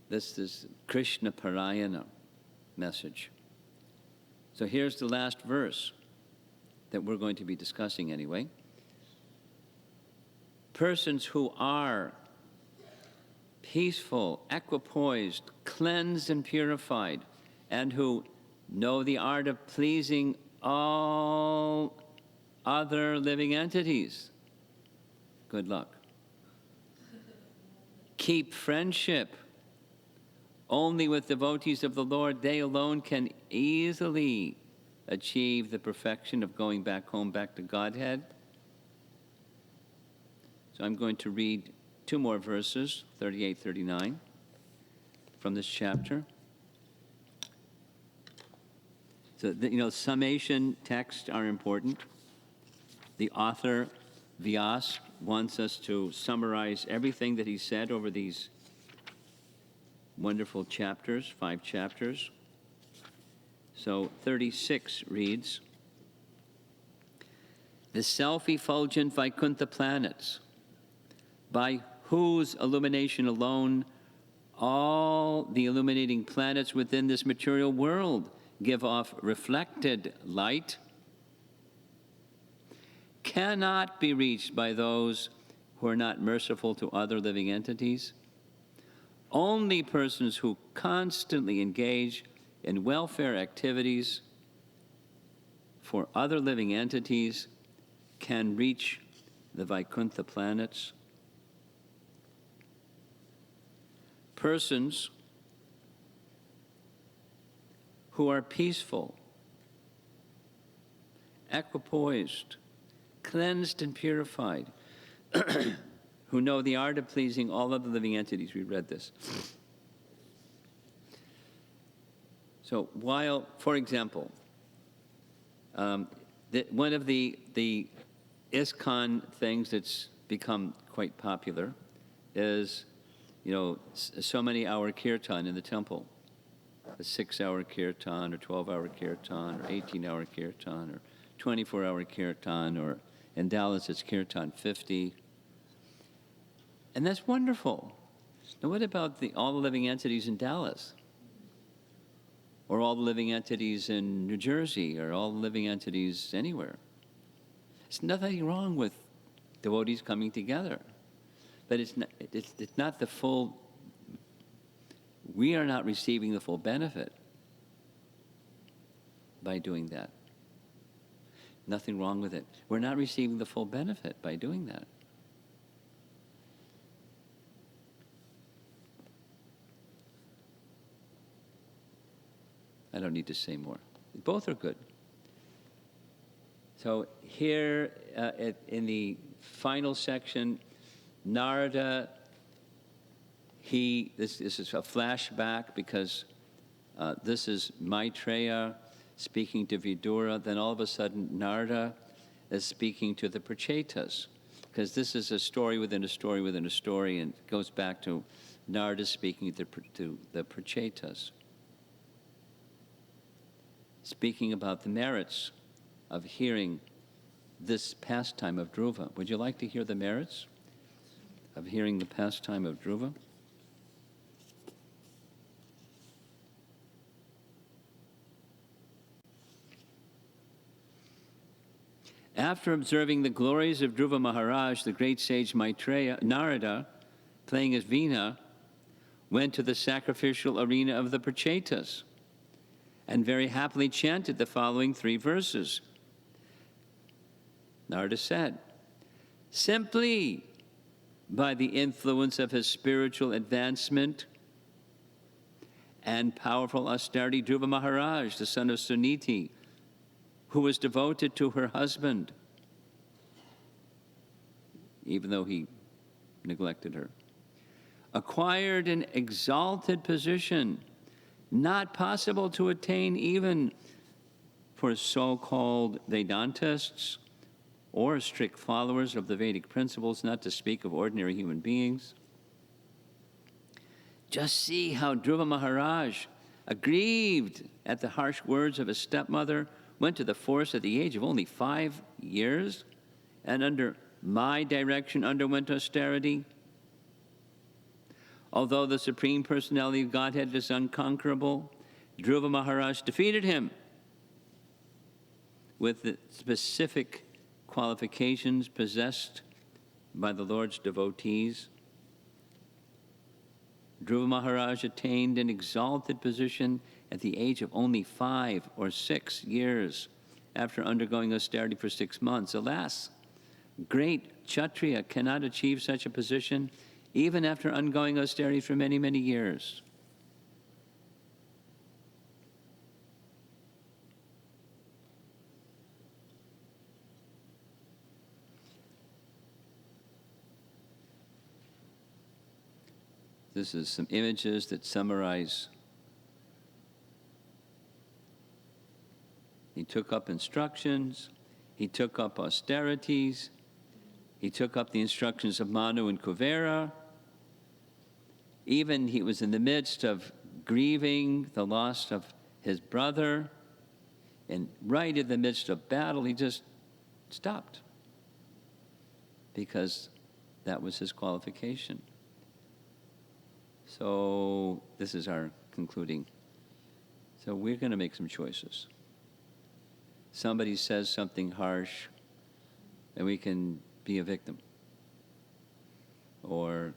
this is Krishna Parayana message. So here's the last verse that we're going to be discussing anyway. Persons who are peaceful, equipoised, cleansed and purified, and who know the art of pleasing all other living entities. Good luck. Keep friendship only with devotees of the Lord. They alone can easily achieve the perfection of going back home, back to Godhead. So I'm going to read 2 more verses, 38, 39, from this chapter. So, summation texts are important. The author, Vyas, wants us to summarize everything that he said over these wonderful chapters, 5 chapters. So 36 reads, the self-effulgent Vaikuntha planets, by whose illumination alone all the illuminating planets within this material world give off reflected light, cannot be reached by those who are not merciful to other living entities. Only persons who constantly engage in welfare activities for other living entities can reach the Vaikuntha planets. Persons who are peaceful, equipoised, cleansed and purified, who know the art of pleasing all other living entities. We read this. So while, for example, one of the Iskcon things that's become quite popular is, so many hour kirtan in the temple. A 6-hour kirtan, or 12-hour kirtan, or 18-hour kirtan, or 24-hour kirtan, or in Dallas it's kirtan 50. And that's wonderful. Now what about all the living entities in Dallas? Or all the living entities in New Jersey, or all the living entities anywhere? There's nothing wrong with devotees coming together. But it's not the full, we are not receiving the full benefit by doing that. Nothing wrong with it. We're not receiving the full benefit by doing that. I don't need to say more. Both are good. So here in the final section, Narada, this is a flashback because this is Maitreya speaking to Vidura. Then all of a sudden, Narada is speaking to the Prachetas, because this is a story within a story within a story, and it goes back to Narada speaking to the Prachetas, speaking about the merits of hearing this pastime of Dhruva. Would you like to hear the merits of hearing the pastime of Dhruva? After observing the glories of Dhruva Maharaj, the great sage Narada, playing his veena, went to the sacrificial arena of the Prachetas and very happily chanted the following 3 verses. Narada said, simply by the influence of his spiritual advancement and powerful austerity, Dhruva Maharaj, the son of Suniti, who was devoted to her husband, even though he neglected her, acquired an exalted position, not possible to attain even for so-called Vedantists or strict followers of the Vedic principles, not to speak of ordinary human beings. Just see how Dhruva Maharaj, aggrieved at the harsh words of his stepmother, went to the forest at the age of only 5 years, and under my direction underwent austerity. Although the Supreme Personality of Godhead is unconquerable, Dhruva Maharaj defeated him with the specific qualifications possessed by the Lord's devotees. Dhruva Maharaj attained an exalted position at the age of only 5 or 6 years after undergoing austerity for 6 months. Alas, great Kshatriya cannot achieve such a position even after undergoing austerity for many, many years. This is some images that summarize. He took up instructions, he took up austerities, he took up the instructions of Manu and Kuvera. Even he was in the midst of grieving the loss of his brother, and right in the midst of battle, he just stopped because that was his qualification. So this is our concluding. So we're going to make some choices. Somebody says something harsh, and we can be a victim. Or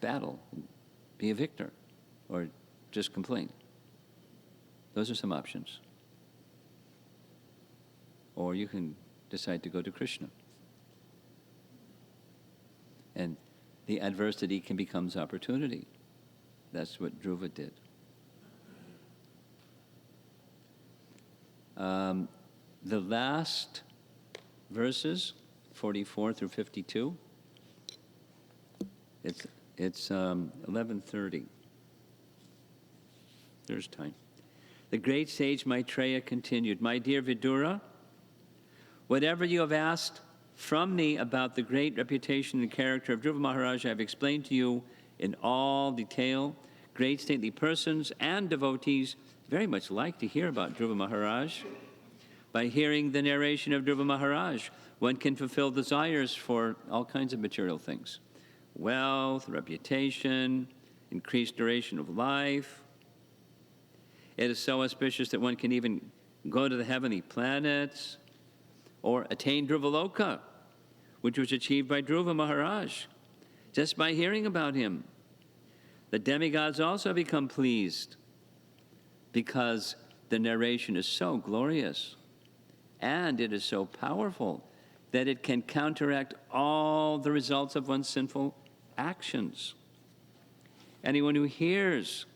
battle, be a victor, or just complain. Those are some options. Or you can decide to go to Krishna. And the adversity can become opportunity. That's what Dhruva did. The last verses, 44 through 52, it's 11:30. There's time. The great sage Maitreya continued, my dear Vidura, whatever you have asked from me about the great reputation and character of Dhruva Maharaj, I have explained to you in all detail. Great stately persons and devotees very much like to hear about Dhruva Maharaj. By hearing the narration of Dhruva Maharaj, one can fulfill desires for all kinds of material things. Wealth, reputation, increased duration of life. It is so auspicious that one can even go to the heavenly planets or attain Dhruvaloka, which was achieved by Dhruva Maharaj, just by hearing about him. The demigods also become pleased because the narration is so glorious and it is so powerful that it can counteract all the results of one's sinful actions. Anyone who hears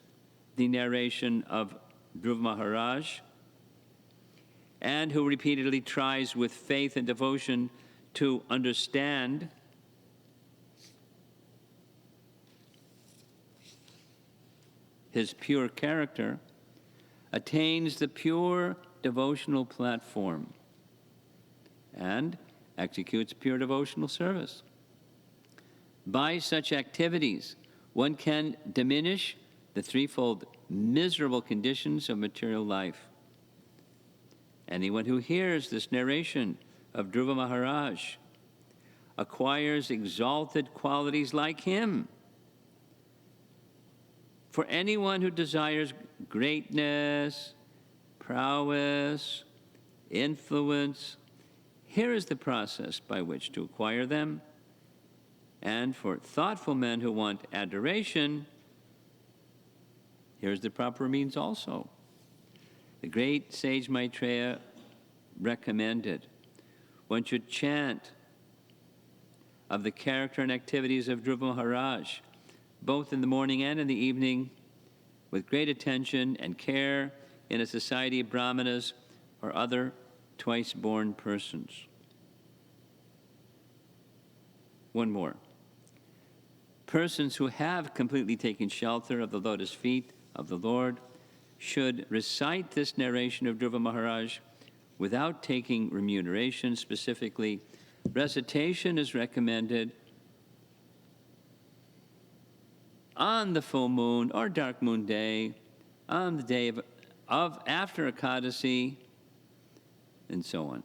the narration of Dhruva Maharaj and who repeatedly tries with faith and devotion to understand his pure character attains the pure devotional platform and executes pure devotional service. By such activities, one can diminish the threefold miserable conditions of material life. Anyone who hears this narration of Dhruva Maharaj acquires exalted qualities like him. For anyone who desires greatness, prowess, influence. Here is the process by which to acquire them. And for thoughtful men who want adoration, here's the proper means also. The great sage Maitreya recommended one should chant of the character and activities of Dhruva Maharaj, both in the morning and in the evening, with great attention and care in a society of brahmanas or other twice-born persons. One more. Persons who have completely taken shelter of the lotus feet of the Lord should recite this narration of Dhruva Maharaj without taking remuneration. Specifically, recitation is recommended on the full moon or dark moon day, on the day of after Ekadasi, and so on.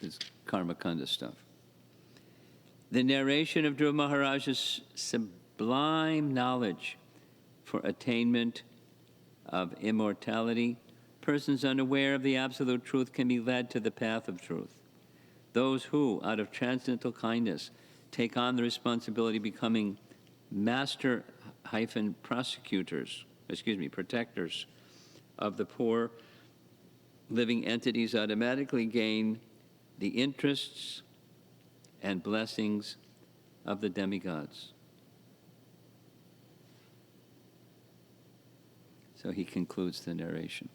This Karma Kanda stuff. The narration of Dhruva Maharaj's sublime knowledge for attainment of immortality. Persons unaware of the absolute truth can be led to the path of truth. Those who, out of transcendental kindness, take on the responsibility of becoming protectors of the poor living entities automatically gain the interests and blessings of the demigods. So he concludes the narration.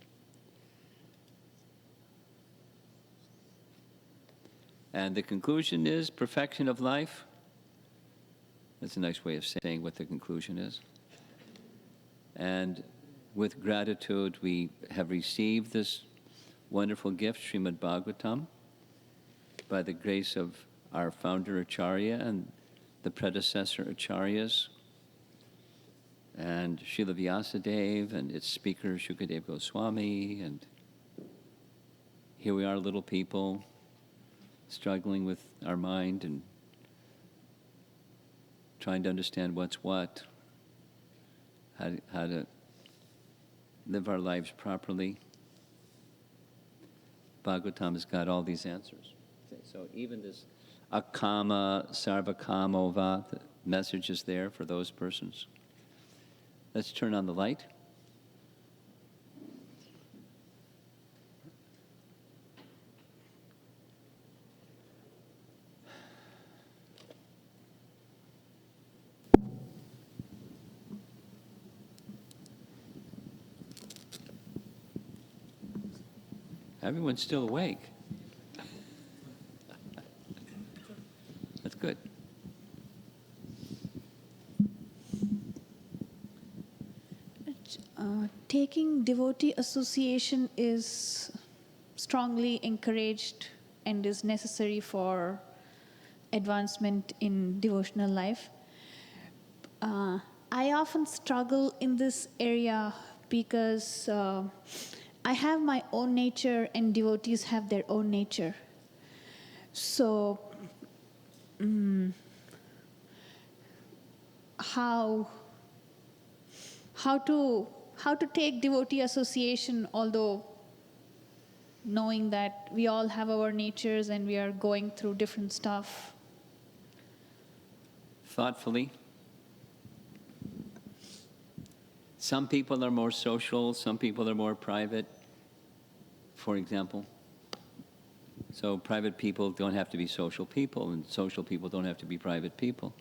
And the conclusion is perfection of life. That's a nice way of saying what the conclusion is. And with gratitude, we have received this wonderful gift, Srimad Bhagavatam, by the grace of our founder Acharya and the predecessor Acharyas, and Srila Vyasadeva and its speaker Shukadeva Goswami, and here we are, little people, struggling with our mind and trying to understand what's what, how to live our lives properly. Bhagavatam has got all these answers. So even this akama, sarvakamova, the message is there for those persons. Let's turn on the light. Everyone's still awake. That's good. Taking devotee association is strongly encouraged and is necessary for advancement in devotional life. I often struggle in this area because I have my own nature and devotees have their own nature. So, how to take devotee association, although knowing that we all have our natures and we are going through different stuff? Thoughtfully. Some people are more social, some people are more private, for example. So private people don't have to be social people, and social people don't have to be private people.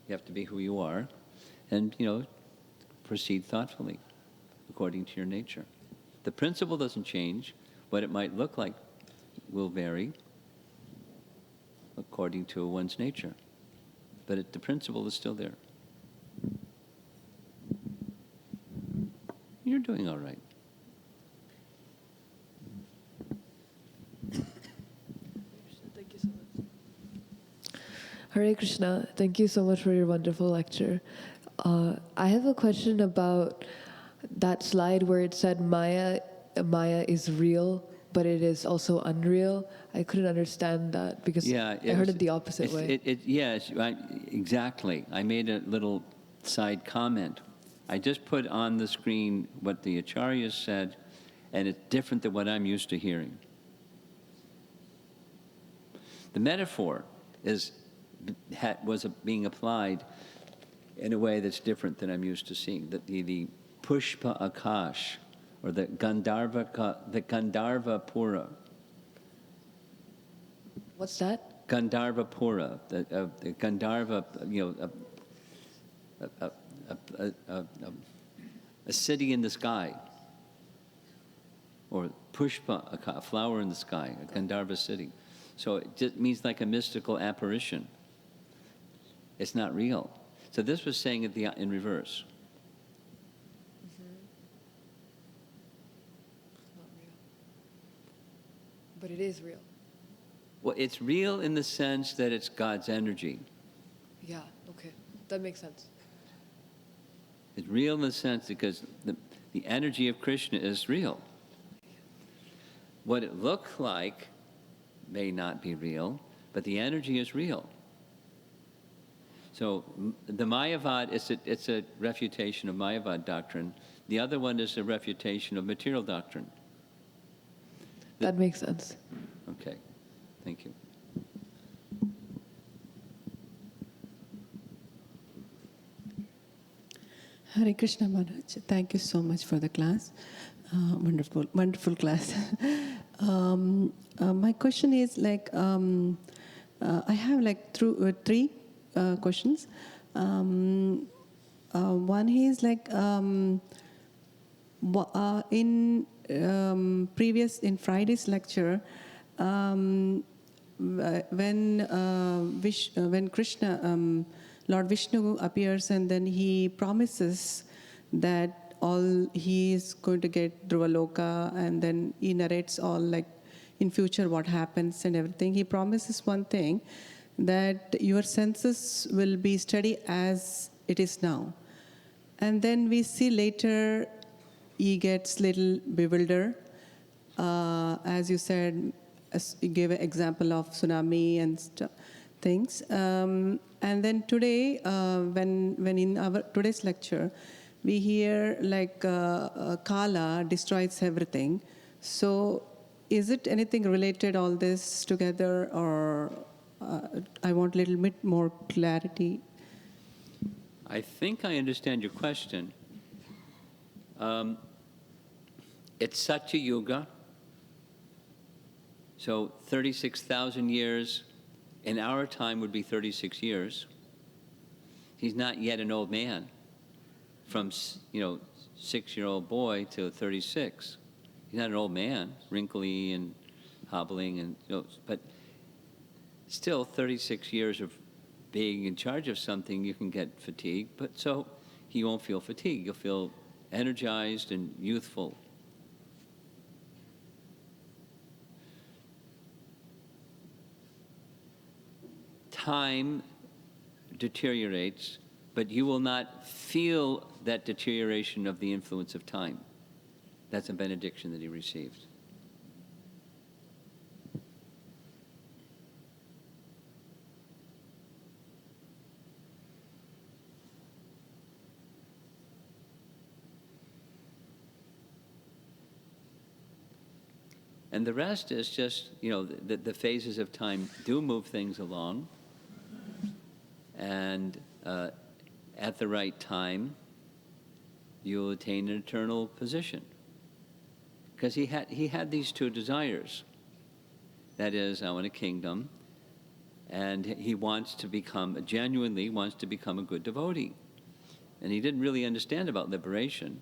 You have to be who you are, and, proceed thoughtfully, according to your nature. The principle doesn't change. What it might look like will vary according to one's nature. But the principle is still there. You're doing all right. Thank you so much. Hare Krishna, thank you so much for your wonderful lecture. I have a question about that slide where it said Maya is real, but it is also unreal. I couldn't understand that because I heard it the opposite way. Yes, exactly. I made a little side comment. I just put on the screen what the Acharyas said, and it's different than what I'm used to hearing. The metaphor was being applied in a way that's different than I'm used to seeing. The Pushpa Akash, or the Gandharva Pura. What's that? Gandharva Pura, the Gandharva, a city in the sky, or Pushpa, a flower in the sky, a Gandharva city. So it just means like a mystical apparition. It's not real. So this was saying it in reverse. Not real. But it is real. Well, it's real in the sense that it's God's energy. Yeah, okay. That makes sense. It's real in the sense because the energy of Krishna is real. What it looks like may not be real, but the energy is real. So the Mayavad, it's a refutation of Mayavad doctrine. The other one is a refutation of material doctrine. That makes sense. Okay, thank you. Hare Krishna Maharaj, thank you so much for the class. Wonderful, wonderful class. My question is like, I have like three questions. One is like, in Friday's lecture, when Krishna, Lord Vishnu appears and then he promises that he is going to get Dhruva Loka, and then he narrates all like in future what happens and everything. He promises one thing, that your senses will be steady as it is now. And then we see later he gets little bewildered. As you said, you gave an example of tsunami and things. And then today, when in our today's lecture, we hear like Kala destroys everything. So is it anything related all this together, or I want a little bit more clarity? I think I understand your question. It's Satya Yuga. So 36,000 years in our time would be 36 years. He's not yet an old man. From 6-year-old boy to 36. He's not an old man, wrinkly and hobbling, and but still 36 years of being in charge of something, you can get fatigued. But so he won't feel fatigued. You'll feel energized and youthful. Time deteriorates, but you will not feel that deterioration of the influence of time. That's a benediction that he received. And the rest is just, the phases of time do move things along. And at the right time, you'll attain an eternal position. Because he had these two desires. That is, I want a kingdom, and he genuinely wants to become a good devotee. And he didn't really understand about liberation.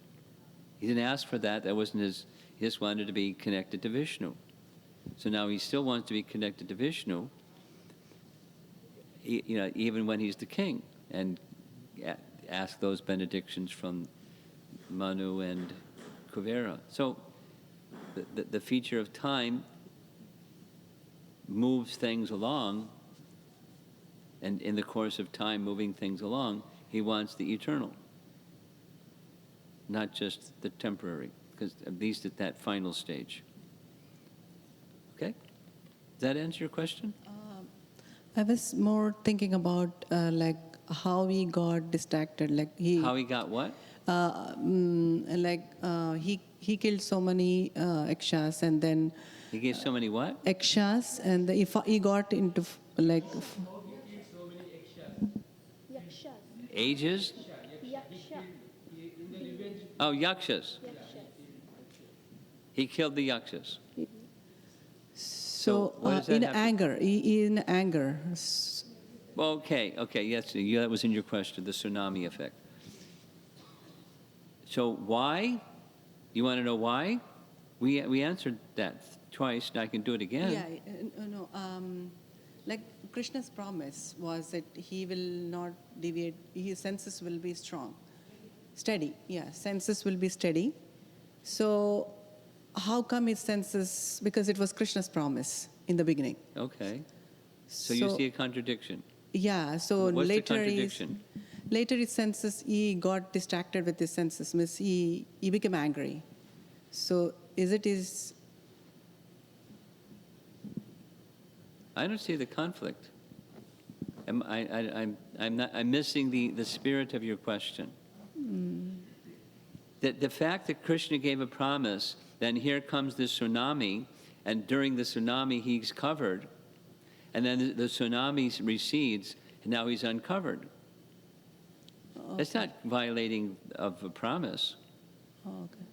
He didn't ask for that. That wasn't his. He just wanted to be connected to Vishnu. So now he still wants to be connected to Vishnu, even when he's the king, and ask those benedictions from Manu and Kuvera. So the feature of time moves things along, and in the course of time moving things along, he wants the eternal, not just the temporary, because at least at that final stage. Okay? Does that answer your question? I was more thinking about like how he got distracted, like How he got what? he he killed so many Yakshas, and then He gave so many what? Yakshas, and he got into like Ages? Oh, yakshas. He killed the yakshas. so what does that in have to- anger. In anger. Well, okay, yes, that was in your question, the tsunami effect. So why? You want to know why? We answered that twice, and I can do it again. Yeah, no. Like Krishna's promise was that he will not deviate. His senses will be strong, steady. Yeah, senses will be steady. So, how come his senses? Because it was Krishna's promise in the beginning. Okay. So you see a contradiction. Yeah. So What's the later contradiction? later his senses, he got distracted with his senses. Means he became angry. So is it his? I don't see the conflict. I'm missing the spirit of your question. The fact that Krishna gave a promise, then here comes this tsunami, and during the tsunami he's covered, and then the tsunami recedes, and now he's uncovered. That's not violating of a promise. Oh, okay.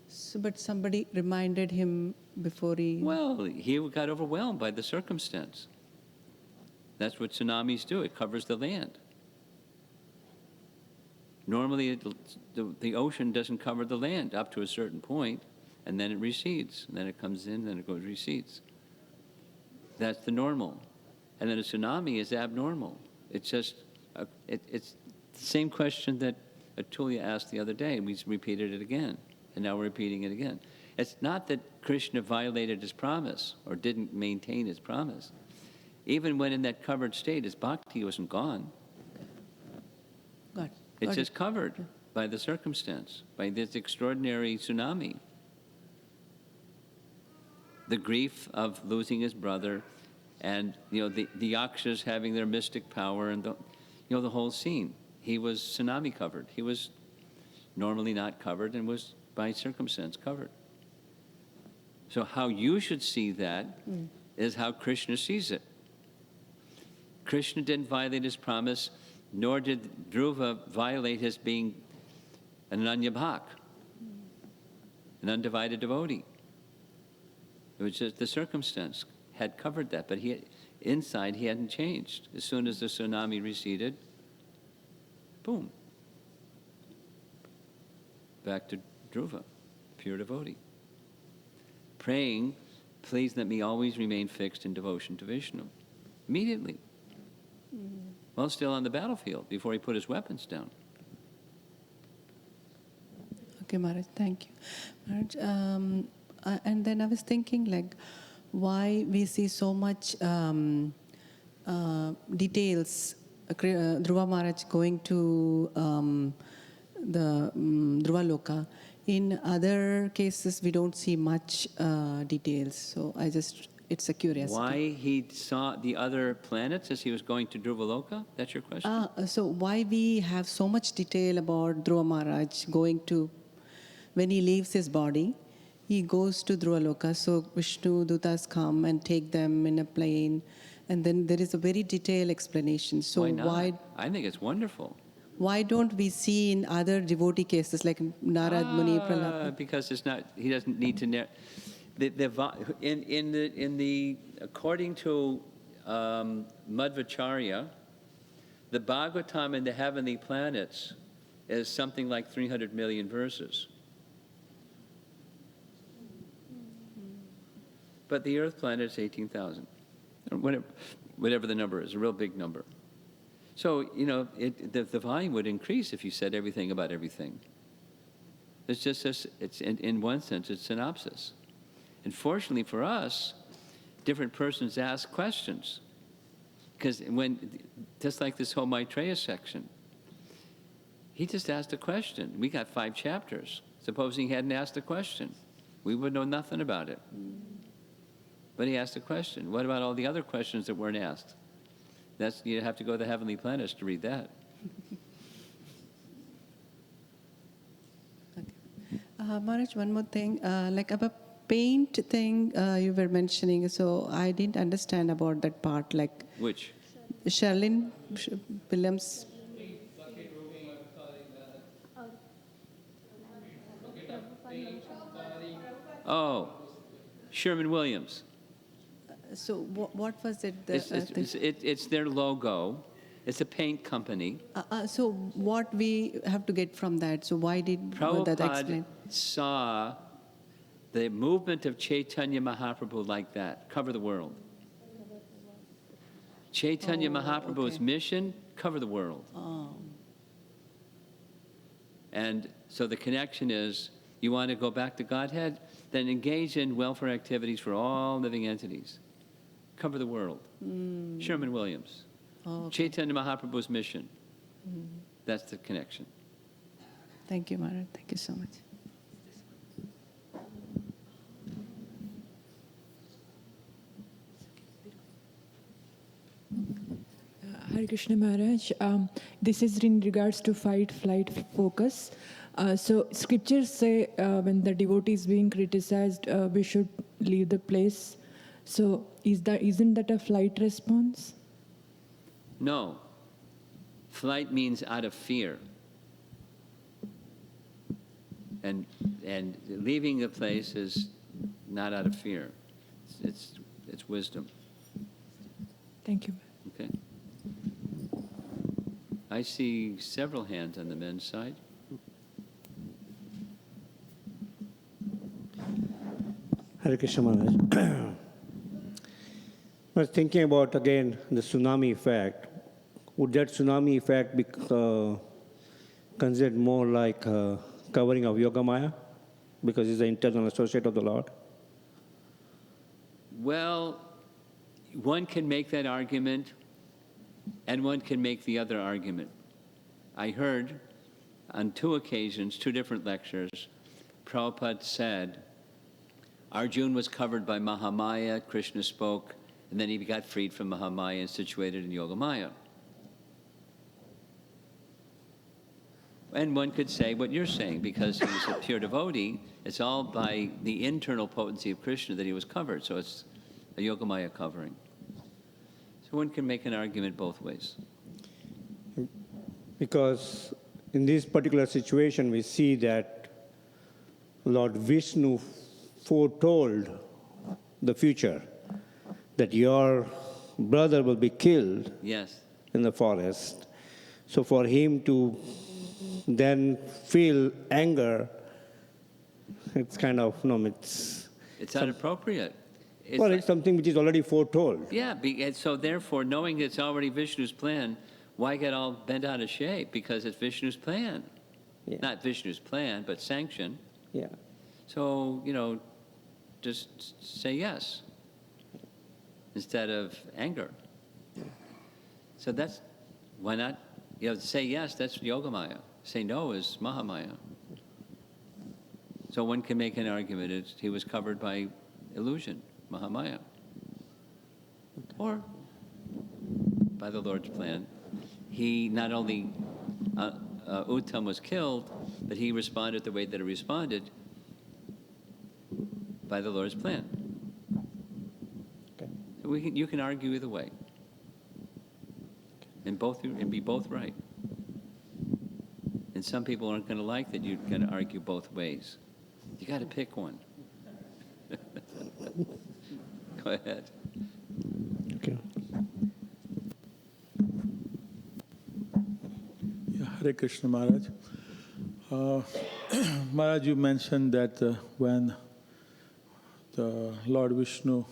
So, but somebody reminded him before he. Well, he got overwhelmed by the circumstance. That's what tsunamis do. It covers the land. Normally, the ocean doesn't cover the land up to a certain point, and then it recedes. And then it comes in, then it goes recedes. That's the normal. And then a tsunami is abnormal. It's just, it's the same question that Atulya asked the other day, and we repeated it again. And now we're repeating it again. It's not that Krishna violated his promise or didn't maintain his promise. Even when in that covered state, his bhakti wasn't gone. Got It's it. just covered by the circumstance, by this extraordinary tsunami. The grief of losing his brother, and the yakshas having their mystic power, and the whole scene. He was tsunami covered. He was normally not covered, and was by circumstance covered. So how you should see that is how Krishna sees it. Krishna didn't violate his promise, nor did Dhruva violate his being an Ananya-bhak, an undivided devotee. It was just the circumstance had covered that, but inside he hadn't changed. As soon as the tsunami receded, boom, back to Dhruva, pure devotee. Praying, please let me always remain fixed in devotion to Vishnu. Immediately. Well, still on the battlefield, before he put his weapons down. Okay, Maharaj, thank you. Maharaj, and then I was thinking, like, why we see so much details. Dhruva Maharaj going to the Dhruva Loka. In other cases, we don't see much details. So it's a curiosity. Why he saw the other planets as he was going to Dhruvaloka? That's your question? So why we have so much detail about Dhruva Maharaj going to, when he leaves his body, he goes to Dhruvaloka. So Vishnu Dutas come and take them in a plane, and then there is a very detailed explanation. So why not? I think it's wonderful. Why don't we see in other devotee cases like Narad Muni, Prahlad? Because it's not. He doesn't need to. According to Madhvacharya, the Bhagavatam in the heavenly planets is something like 300 million verses. But the Earth planet is 18,000, or whatever the number is, a real big number. So, the volume would increase if you said everything about everything. It's just it's in one sense, it's synopsis. And fortunately for us, different persons ask questions. Because just like this whole Maitreya section, he just asked a question. We got 5 chapters. Supposing he hadn't asked a question, we would know nothing about it. But he asked a question. What about all the other questions that weren't asked? You have to go to the heavenly planets to read that. Okay. Maharaj, one more thing, like about paint thing you were mentioning, so I didn't understand about that part, like Which? Sherlyn Williams. Oh, Sherman Williams. So what was it? It's their logo. It's a paint company. So what we have to get from that? So why did that Prabhupada explain? saw the movement of Chaitanya Mahaprabhu like that, cover the world. Chaitanya Mahaprabhu's mission, cover the world. And so the connection is, you want to go back to Godhead? Then engage in welfare activities for all living entities. Cover the world. Sherman Williams. Chaitanya Mahaprabhu's mission. That's the connection. Thank you, Maharaj. Thank you so much. Hare Krishna Maharaj. This is in regards to fight, flight, focus. So scriptures say when the devotee is being criticized, we should leave the place. So isn't that a flight response? No. Flight means out of fear. And leaving a place is not out of fear. It's wisdom. Thank you. Okay. I see several hands on the men's side. Hare Krishna Maharaj. I was thinking about, again, the tsunami effect. Would that tsunami effect be considered more like covering of Yogamaya? Because it's the internal associate of the Lord? Well, one can make that argument, and one can make the other argument. I heard on 2 occasions, 2 different lectures, Prabhupada said, Arjuna was covered by Mahamaya, Krishna spoke, and then he got freed from Mahamaya and situated in Yogamaya. And one could say what you're saying, because he was a pure devotee, it's all by the internal potency of Krishna that he was covered, so it's a Yogamaya covering. So one can make an argument both ways. Because in this particular situation, we see that Lord Vishnu foretold the future, that your brother will be killed Yes. in the forest. So for him to then feel anger, it's kind of, It's inappropriate. it's something which is already foretold. Yeah, and so therefore, knowing it's already Vishnu's plan, why get all bent out of shape? Because it's Vishnu's plan. Yeah. Not Vishnu's plan, but sanction. Yeah. So, just say yes instead of anger. So that's, why not? Say yes, that's Yogamaya. Say no is Mahamaya. So one can make an argument, he was covered by illusion, Mahamaya. Or by the Lord's plan. He not only, Uttam was killed, but he responded the way that he responded by the Lord's plan. Okay. So you can argue either way. And be both right. And some people aren't going to like that you're going to argue both ways. You got to pick one. Go ahead. Okay. Yeah, Hare Krishna Maharaj. Maharaj, you mentioned that when the Lord Vishnu,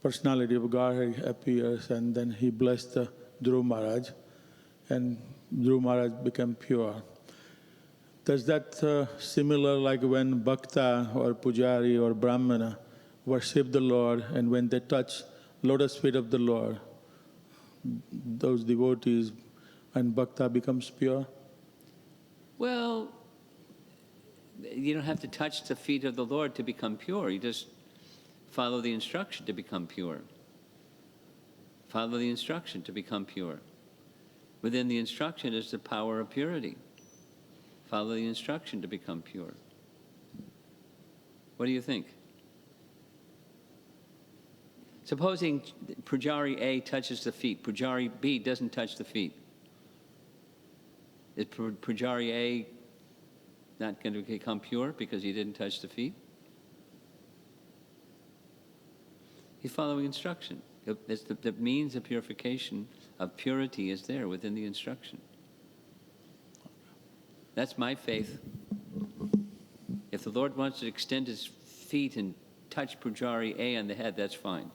personality of Godhead, appears and then he blessed Dhruva Maharaj and Dhruva Maharaj became pure. Does that similar like when Bhakta or Pujari or Brahmana worship the Lord and when they touch lotus feet of the Lord, those devotees and Bhakta becomes pure? Well, you don't have to touch the feet of the Lord to become pure. You just follow the instruction to become pure. Follow the instruction to become pure. Within the instruction is the power of purity. Follow the instruction to become pure. What do you think? Supposing Pujari A touches the feet, Pujari B doesn't touch the feet. Is Pujari A not going to become pure because he didn't touch the feet? He's following instruction. The means of purification, of purity, is there within the instruction. That's my faith. If the Lord wants to extend his feet and touch Pujari A on the head, that's fine.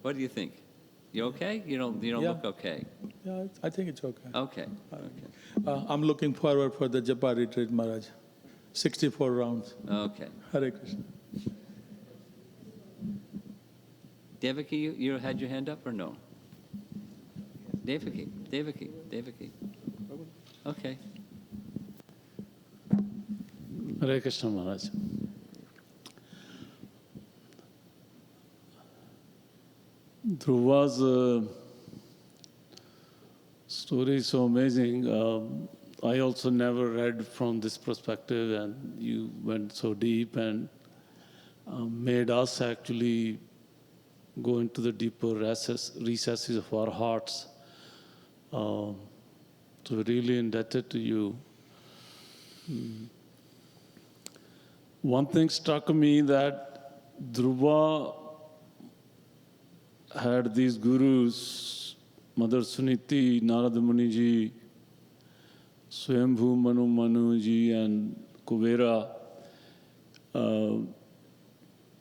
What do you think? You okay? You don't Yeah. look okay. Yeah, I think it's okay. Okay. I'm looking forward for the Japa retreat, Maharaj. 64 rounds. Okay. Hare Krishna. Devaki, you had your hand up or no? Devaki. Okay. Hare Krishna Maharaj. Dhruva's story is so amazing. I also never read from this perspective, and you went so deep and made us actually go into the deeper recesses of our hearts. So we're really indebted to you. One thing struck me that Dhruva had these gurus, Mother Suniti, Narada Muni ji, Swayambhu Manu ji, and Kuvera.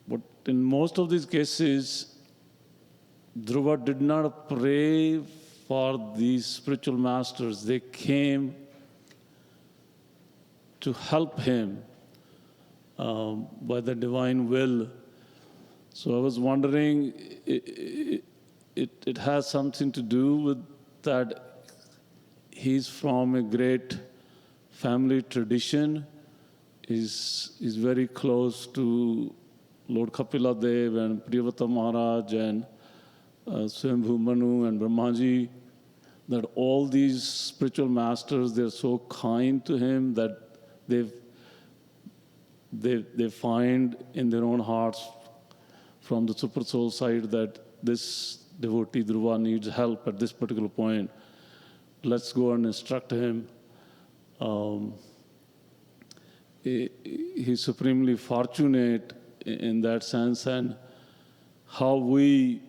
But in most of these cases, Dhruva did not pray for these spiritual masters. They came to help him by the divine will. So I was wondering, it has something to do with that he's from a great family tradition, is very close to Lord Kapila Dev and Priyavata Maharaj and Swayambhu Manu and Brahmaji, that all these spiritual masters, they're so kind to him that they find in their own hearts from the super soul side that this devotee Dhruva needs help at this particular point. Let's go and instruct him. He's supremely fortunate in that sense, and how we,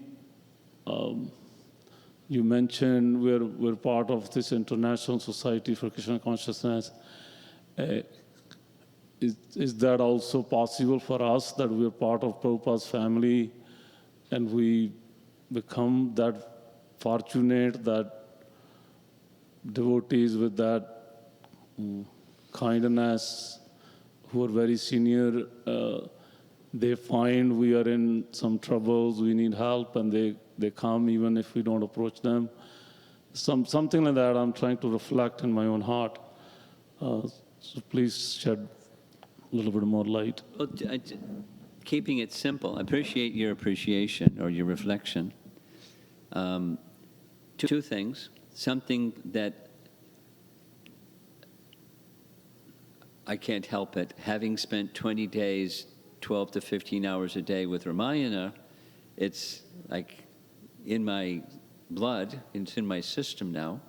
you mentioned we're part of this International Society for Krishna Consciousness. Is that also possible for us, that we're part of Prabhupada's family and we become that fortunate that devotees with that kindness, who are very senior, they find we are in some troubles, we need help, and they come even if we don't approach them. Something like that I'm trying to reflect in my own heart. So please shed a little bit more light. Well, keeping it simple, I appreciate your appreciation or your reflection. Two things. Something that I can't help it. Having spent 20 days, 12 to 15 hours a day with Ramayana, it's like in my blood, it's in my system now.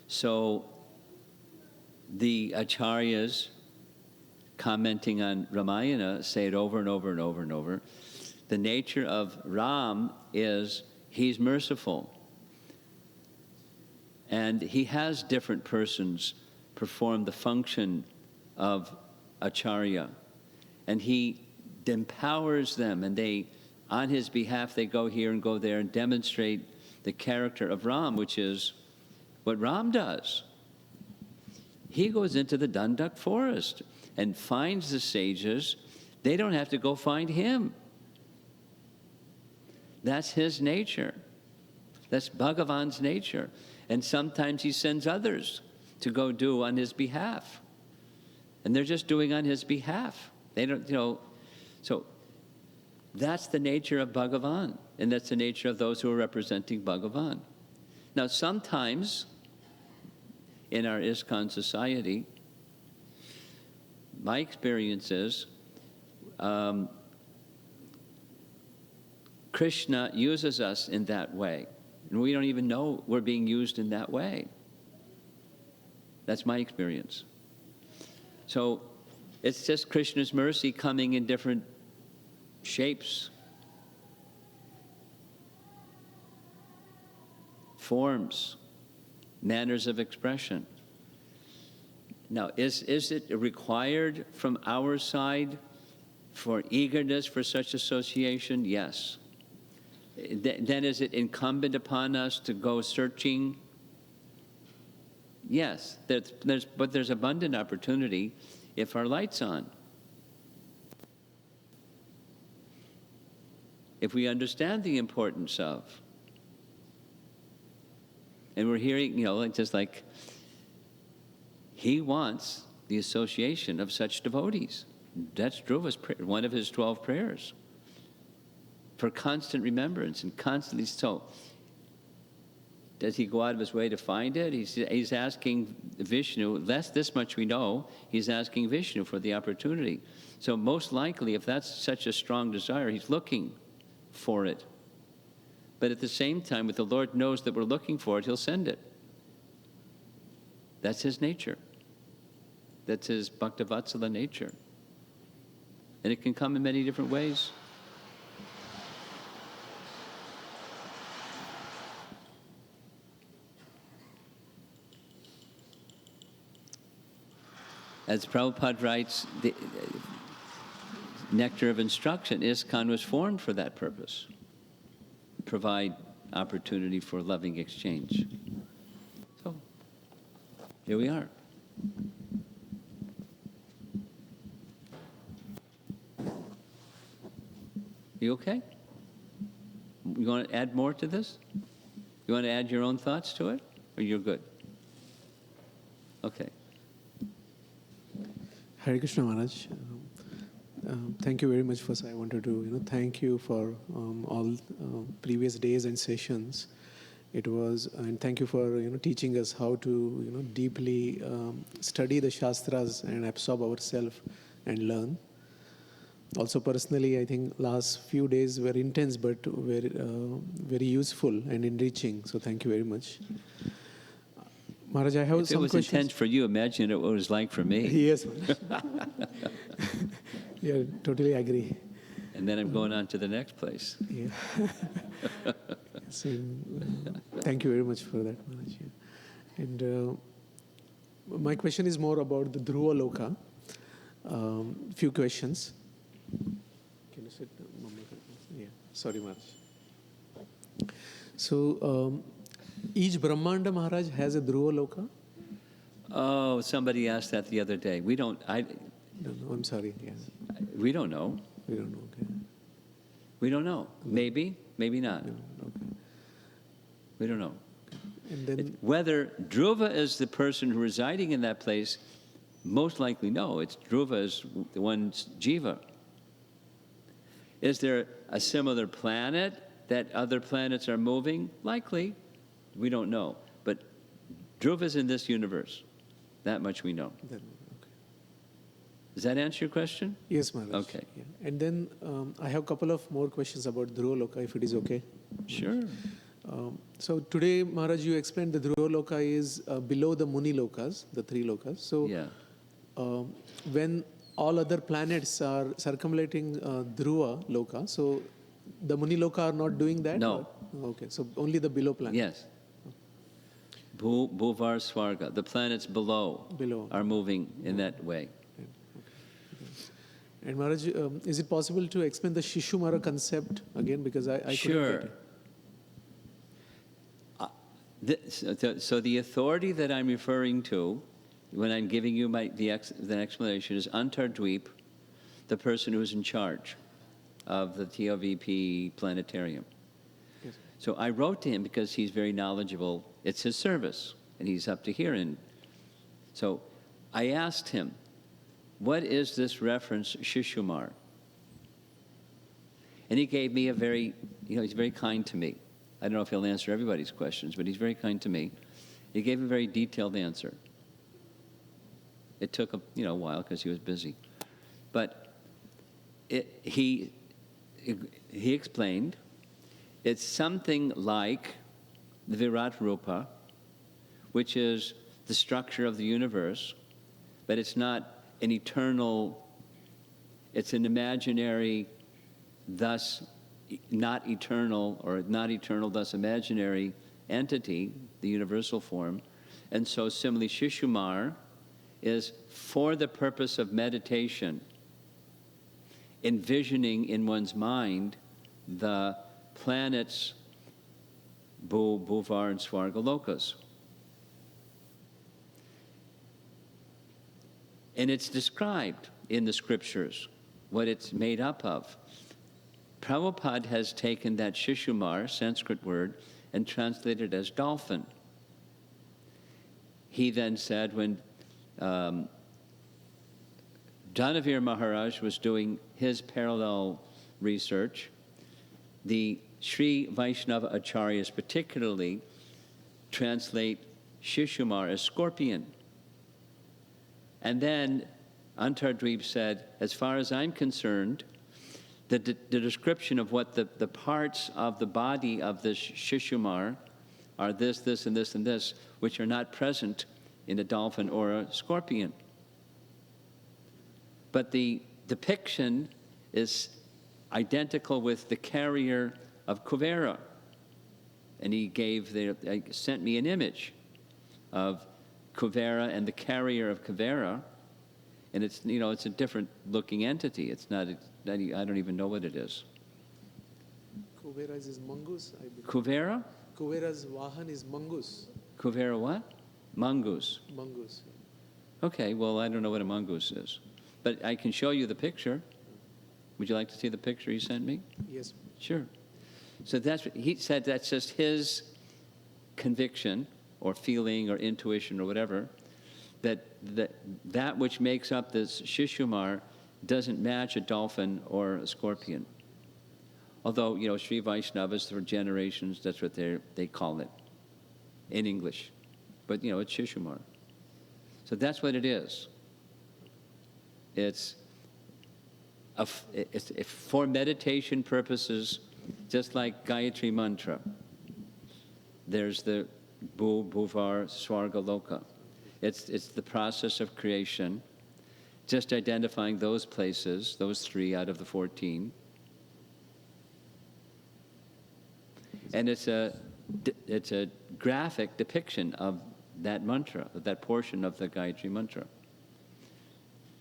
So the acharyas commenting on Ramayana say it over and over and over and over. The nature of Ram is he's merciful. And he has different persons perform the function of acharya. And he empowers them, and they, on his behalf, they go here and go there and demonstrate the character of Ram, which is what Ram does. He goes into the Dandak forest and finds the sages. They don't have to go find him. That's his nature. That's Bhagavan's nature. And sometimes he sends others to go do on his behalf. And they're just doing on his behalf. They don't, so that's the nature of Bhagavan. And that's the nature of those who are representing Bhagavan. Now, sometimes in our Iskcon society, my experience is Krishna uses us in that way. And we don't even know we're being used in that way. That's my experience. So it's just Krishna's mercy coming in different shapes, forms, manners of expression. Now, is it required from our side for eagerness for such association? Yes. Then is it incumbent upon us to go searching? Yes. But there's abundant opportunity if our light's on. If we understand the importance of. And we're hearing, just like he wants the association of such devotees. That's Dhruva's prayer, one of his 12 prayers. For constant remembrance and constantly so. Does he go out of his way to find it? He's asking Vishnu, this much we know, he's asking Vishnu for the opportunity. So most likely, if that's such a strong desire, he's looking for it. But at the same time, if the Lord knows that we're looking for it, he'll send it. That's his nature. That's his Bhaktavatsala nature. And it can come in many different ways. As Prabhupada writes, the nectar of instruction, Iskcon was formed for that purpose. Provide opportunity for loving exchange. So, here we are. You okay? You want to add more to this? You want to add your own thoughts to it? Or you're good? Okay. Hare Krishna Maharaj. Thank you very much. First, I wanted to thank you for all previous days and sessions. It was, and thank you for teaching us how to deeply study the shastras and absorb ourselves and learn. Also, personally, I think last few days were intense, but very useful and enriching. So, thank you very much. Maharaj, I have if some it was questions. intense for you, imagine what it was like for me. Yes. Yeah, totally agree. And then I'm going on to the next place. Yeah. So, thank you very much for that, Maharaj. Yeah. And my question is more about the Dhruva Loka. Few questions. Can you sit? Yeah. Sorry, Maharaj. So, each Brahmanda Maharaj has a Dhruva Loka? Oh, somebody asked that the other day. We don't. No, I'm sorry. Yeah. We don't know. We don't know. Okay. We don't know. Maybe, maybe not. No, okay. We don't know. And then, Whether Dhruva is the person who residing in that place, most likely no. It's Dhruva is the one's jiva. Is there a similar planet that other planets are moving? Likely. We don't know. But Dhruva is in this universe. That much we know. okay. Does that answer your question? Yes, Maharaj. Okay. Yeah. And then I have a couple of more questions about Dhruva Loka, if it is okay. Sure. So today, Maharaj, you explained the Dhruva Loka is below the Muni Lokas, the 3 Lokas. So Yeah. When all other planets are circumlating Dhruva Loka, so the Muni Loka are not doing that? No. Or? Okay, so only the below planets? Yes. Bhuvar Swarga, the planets below, are moving in that way. And Maharaj, is it possible to explain the Shishumara concept again? Because I Sure. couldn't get it. So the authority that I'm referring to, when I'm giving you the explanation, is Antardweep, the person who's in charge of the TOVP planetarium. Yes. So I wrote to him because he's very knowledgeable. It's his service, and he's up to here. And so I asked him, what is this reference, Shishumar? And he gave me he's very kind to me. I don't know if he'll answer everybody's questions, but he's very kind to me. He gave a very detailed answer. It took a while because he was busy. But he explained it's something like the Virat Rupa, which is the structure of the universe, but it's not an eternal, it's an imaginary, thus not eternal, or not eternal, thus imaginary entity, the universal form. And so similarly, Shishumar is for the purpose of meditation, envisioning in one's mind the planets Bhuvar and Swarga Lokas. And it's described in the scriptures what it's made up of. Prabhupada has taken that Shishumar, Sanskrit word, and translated it as dolphin. He then said when Dhanavir Maharaj was doing his parallel research, the Sri Vaishnava Acharyas particularly translate Shishumar as scorpion. And then Antardweep said, as far as I'm concerned, the description of what the parts of the body of this Shishumar are this, this, and this, and this, which are not present in a dolphin or a scorpion. But the depiction is identical with the carrier of Kuvera. And he sent me an image of Kuvera and the carrier of Kuvera, and it's a different looking entity. It's not, I don't even know what it is. Kuvera's is mongoose, I believe. Kuvera? Kuvera's Vahan is mongoose. Kuvera what? Mongoose. Mongoose. Okay, well, I don't know what a mongoose is. But I can show you the picture. Would you like to see the picture he sent me? Yes. Sure. So he said that's just his conviction or feeling or intuition or whatever, that which makes up this Shishumar doesn't match a dolphin or a scorpion. Although, Sri Vaishnavas for generations, that's what they call it in English. But, it's Shishumar. So that's what it is. It's for meditation purposes, just like Gayatri Mantra. There's the Bhuvar Swarga Loka. It's the process of creation, just identifying those places, those 3 out of the 14. And it's a graphic depiction of that mantra, of that portion of the Gayatri Mantra.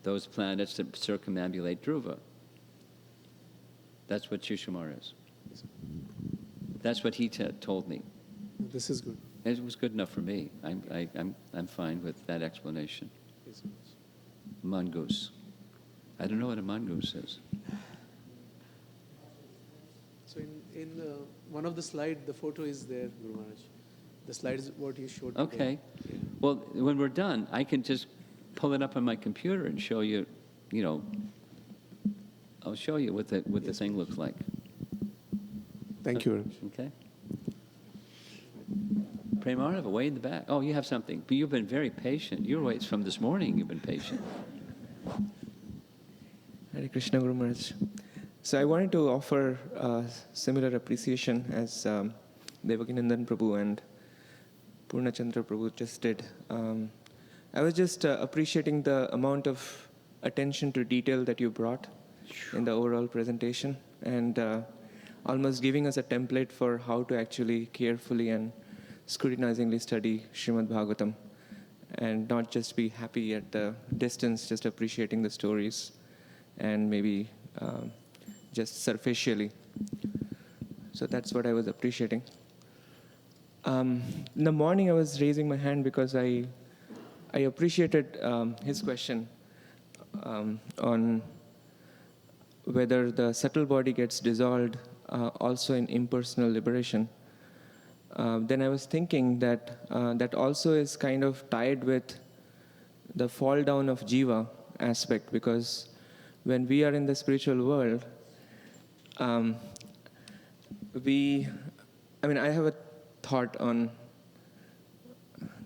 Those planets that circumambulate Dhruva. That's what Shishumar is. That's what he told me. This is good. It was good enough for me. I'm fine with that explanation. Mongoose. I don't know what a mongoose is. So in one of the slides, the photo is there, Guru Maharaj. The slide is what you showed. Okay. Yeah. Well, when we're done, I can just pull it up on my computer and show you, I'll show you what the thing looks like. Thank you. Okay. Premarava, way in the back. Oh, you have something. But you've been very patient. It's from this morning you've been patient. Hare Krishna, Guru Maharaj. So I wanted to offer similar appreciation as Devakinandan Prabhu and Purnachandra Prabhu just did. I was just appreciating the amount of attention to detail that you brought in the overall presentation, and almost giving us a template for how to actually carefully and scrutinizingly study Srimad Bhagavatam, and not just be happy at the distance, just appreciating the stories, and maybe just superficially. So that's what I was appreciating. In the morning, I was raising my hand because I appreciated his question on whether the subtle body gets dissolved also in impersonal liberation. Then I was thinking that that also is kind of tied with the fall down of jiva aspect, because when we are in the spiritual world, I have a thought on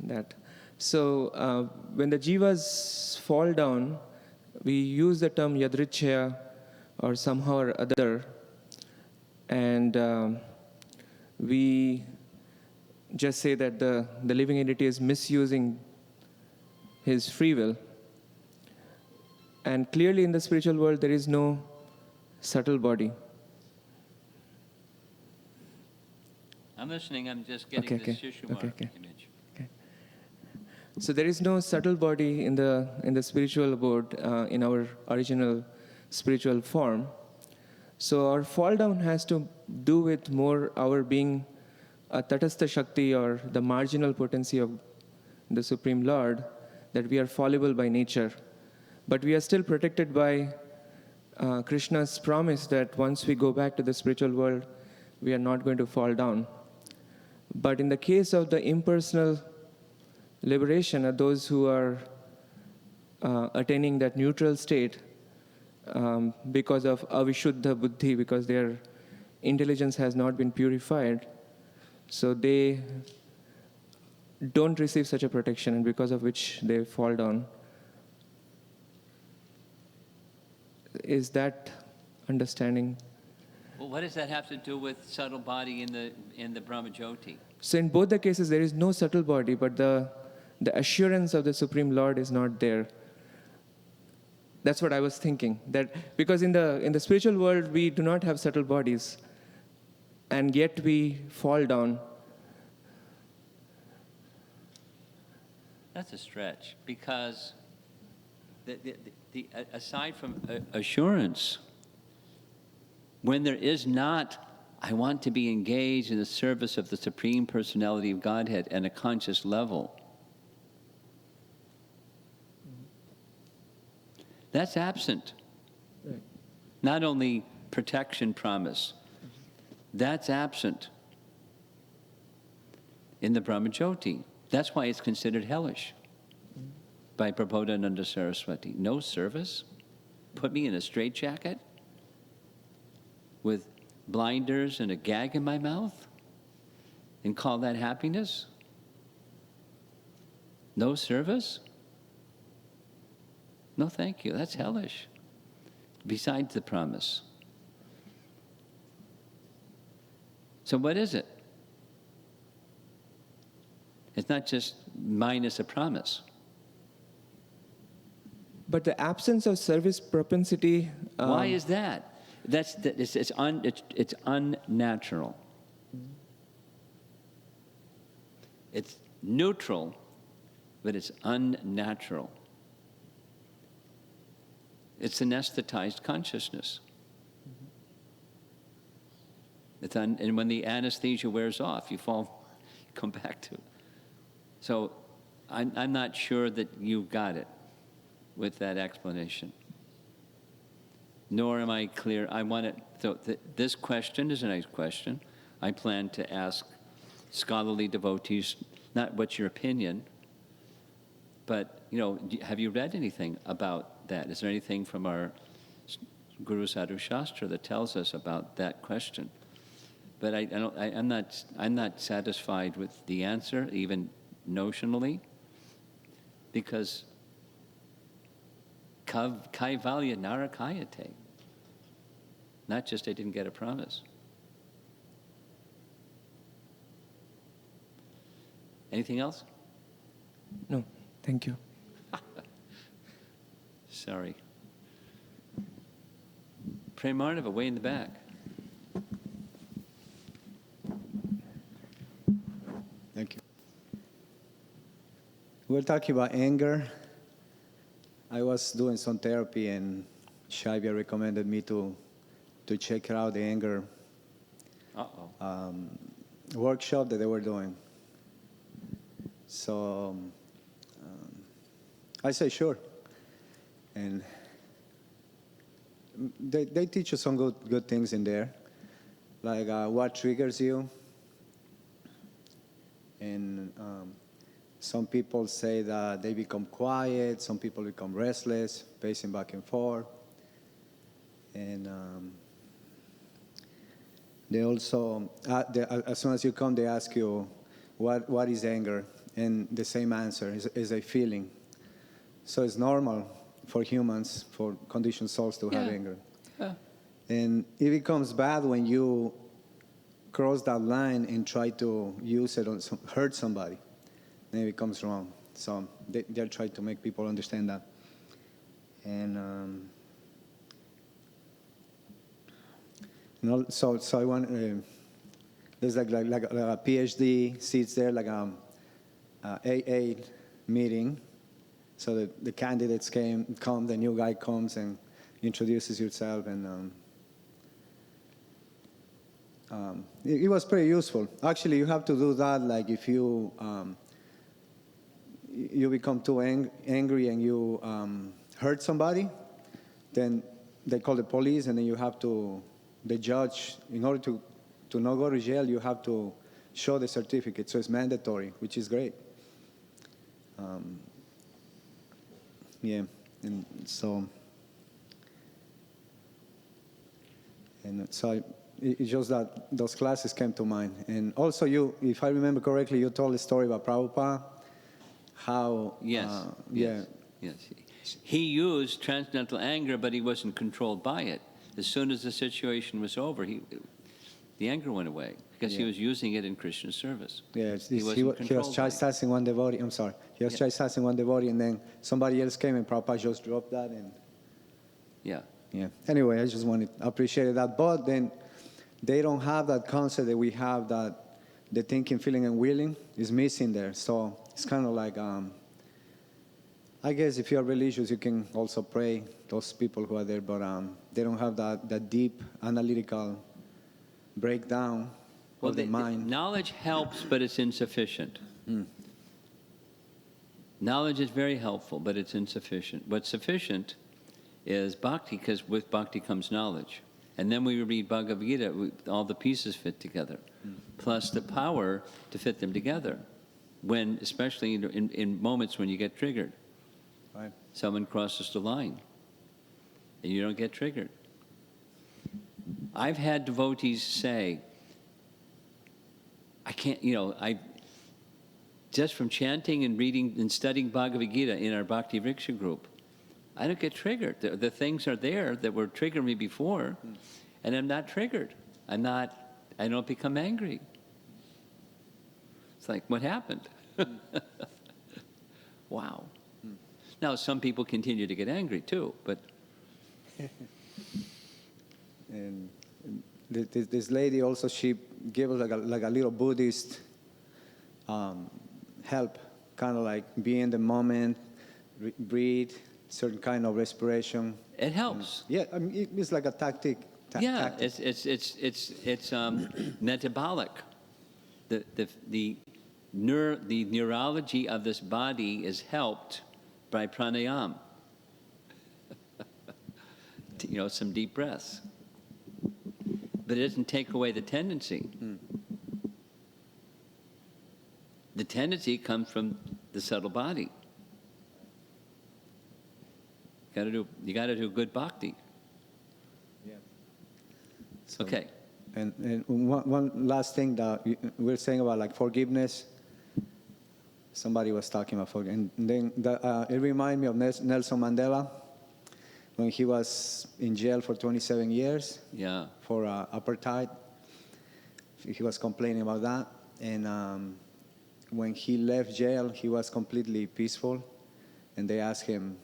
that. So when the jivas fall down, we use the term yadrichya or somehow or other, and we just say that the living entity is misusing his free will. And clearly in the spiritual world, there is no subtle body. I'm listening. I'm just getting the Shishumar image. Okay. So there is no subtle body in the spiritual abode, in our original spiritual form. So our fall down has to do with more our being a tatastha shakti, or the marginal potency of the Supreme Lord, that we are fallible by nature. But we are still protected by Krishna's promise that once we go back to the spiritual world, we are not going to fall down. But in the case of the impersonal liberation, of those who are attaining that neutral state because of avishuddha buddhi, because their intelligence has not been purified, so they don't receive such a protection, and because of which they fall down. Is that understanding? Well, what does that have to do with subtle body in the Brahmajyoti? So in both the cases, there is no subtle body, but the assurance of the Supreme Lord is not there. That's what I was thinking. That because in the spiritual world, we do not have subtle bodies, and yet we fall down. That's a stretch, because aside from assurance, when there is not, I want to be engaged in the service of the Supreme Personality of Godhead at a conscious level, that's absent. Right. Not only protection promise, that's absent in the Brahmajyoti. That's why it's considered hellish by Prabodhananda Saraswati. No service? Put me in a straitjacket with blinders and a gag in my mouth and call that happiness? No service? No, thank you. That's hellish. Besides the promise. So what is it? It's not just minus a promise. But the absence of service propensity... Why is that? It's unnatural. It's neutral, but it's unnatural. It's anesthetized consciousness. And when the anesthesia wears off, you come back to it. So I'm not sure that you got it with that explanation. Nor am I clear. I want it. So this question is a nice question. I plan to ask scholarly devotees, not what's your opinion, but have you read anything about that? Is there anything from our Guru Sadhu Shastra that tells us about that question? But I'm not satisfied with the answer, even notionally, because kaivalya narakayate. Not just I didn't get a promise. Anything else? No, thank you. Sorry. Premarnava, way in the back. Thank you. We're talking about anger. I was doing some therapy, and Shaivya recommended me to check out the anger workshop that they were doing. So I say sure, and they teach you some good things in there, like what triggers you. And some people say that they become quiet, some people become restless, pacing back and forth. And they also, as soon as you come, they ask you, what is anger? and the same answer is a feeling. So it's normal for humans, for conditioned souls to have anger. Yeah. And it becomes bad when you cross that line and try to use it on hurt somebody. Then it becomes wrong. So they're trying to make people understand that. And so I want there's like a PhD sits there like a AA meeting. So the candidates come, the new guy comes and introduces yourself, and it was pretty useful. Actually, you have to do that. Like if you become too angry and you hurt somebody, then they call the police, and then you have to, the judge, in order to not go to jail, you have to show the certificate. So it's mandatory, which is great. Yeah, and so it's just that those classes came to mind. And also you, if I remember correctly, you told a story about Prabhupada, how... Yes. Yeah. Yes. He used transcendental anger, but he wasn't controlled by it. As soon as the situation was over, the anger went away because he was using it in Krishna service. Yeah, he wasn't was controlled by it. chastising one devotee. I'm sorry. He was chastising one devotee, and then somebody else came, and Prabhupada just dropped that. And Yeah. yeah. Anyway, I just appreciated that. But then they don't have that concept that we have, that the thinking, feeling, and willing is missing there. So it's kind of like, I guess if you are religious, you can also pray, those people who are there, but they don't have that deep analytical breakdown of the mind. Knowledge helps, but it's insufficient. Knowledge is very helpful, but it's insufficient. What's sufficient is bhakti, because with bhakti comes knowledge. And then we read Bhagavad Gita, all the pieces fit together, plus the power to fit them together, when, especially in moments when you get triggered. Right. Someone crosses the line, and you don't get triggered. I've had devotees say, I can't, just from chanting and reading and studying Bhagavad Gita in our Bhakti Vriksha group, I don't get triggered. The things are there that were triggering me before, and I'm not triggered. I don't become angry. It's like, what happened? Wow. Now, some people continue to get angry too, but... And this lady also, she gave us like a little Buddhist help, kind of like be in the moment, breathe, certain kind of respiration. It helps. Yeah, I mean, it's like a tactic. It's metabolic. The neurology of this body is helped by pranayam. Some deep breaths. But it doesn't take away the tendency. The tendency comes from the subtle body. You got to do good bhakti. Yeah. So, Okay. And one last thing that we're saying about like forgiveness. Somebody was talking about forgiveness, and then it reminded me of Nelson Mandela when he was in jail for 27 years. Yeah. For apartheid. He was complaining about that, and when he left jail, he was completely peaceful, and they asked him,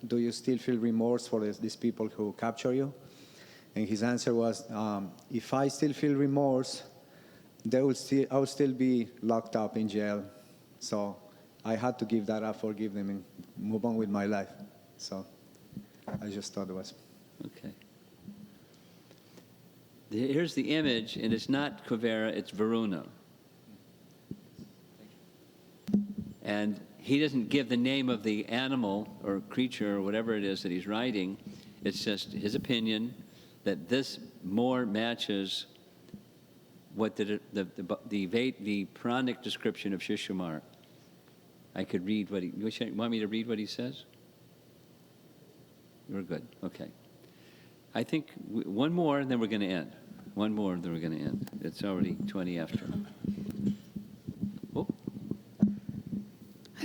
do you still feel remorse for these people who capture you? And his answer was, if I still feel remorse, I will still be locked up in jail. So I had to give that up, forgive them, and move on with my life. So I just thought it was. Okay. Here's the image, and it's not Kuvera, it's Varuna. And he doesn't give the name of the animal or creature or whatever it is that he's writing. It's just his opinion that this more matches what the pranic description of Shishumar. I could read what he... You want me to read what he says? We're good. Okay. I think one more, and then we're going to end. One more, and then we're going to end. It's already 20 after. Oh.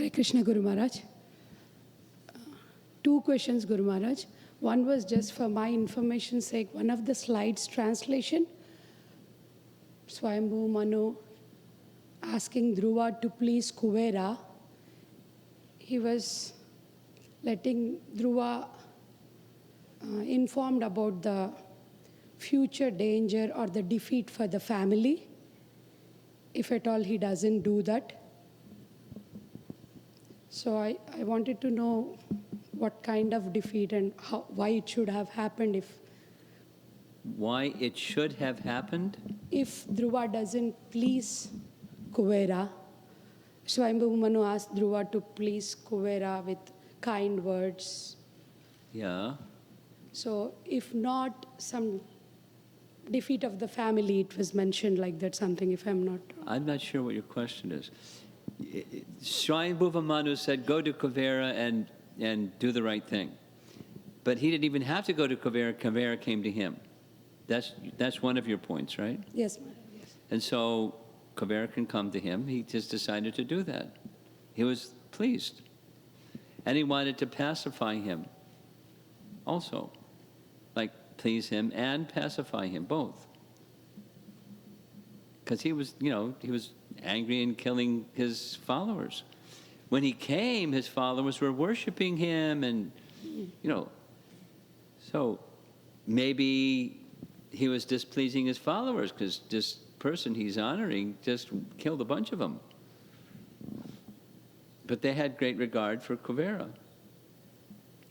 Hare Krishna, Guru Maharaj. Two questions, Guru Maharaj. One was just for my information's sake, one of the slides translation, Swayambhu Manu asking Dhruva to please Kuvera. He was letting Dhruva informed about the future danger or the defeat for the family, if at all he doesn't do that. So I wanted to know what kind of defeat and why it should have happened Why it should have happened? if Dhruva doesn't please Kuvera. Swayambhu Manu asked Dhruva to please Kuvera with kind words. Yeah. So if not some defeat of the family, it was mentioned like that, something, if I'm not wrong. I'm not sure what your question is. Swayambhuva Manu said, go to Kuvera and do the right thing. But he didn't even have to go to Kuvera. Kuvera came to him. That's one of your points, right? Yes, Maharaj. Yes. And so Kuvera can come to him. He just decided to do that. He was pleased. And he wanted to pacify him also. Like please him and pacify him, both. Because he was angry and killing his followers. When he came, his followers were worshiping him and, so maybe he was displeasing his followers because this person he's honoring just killed a bunch of them. But they had great regard for Kuvera.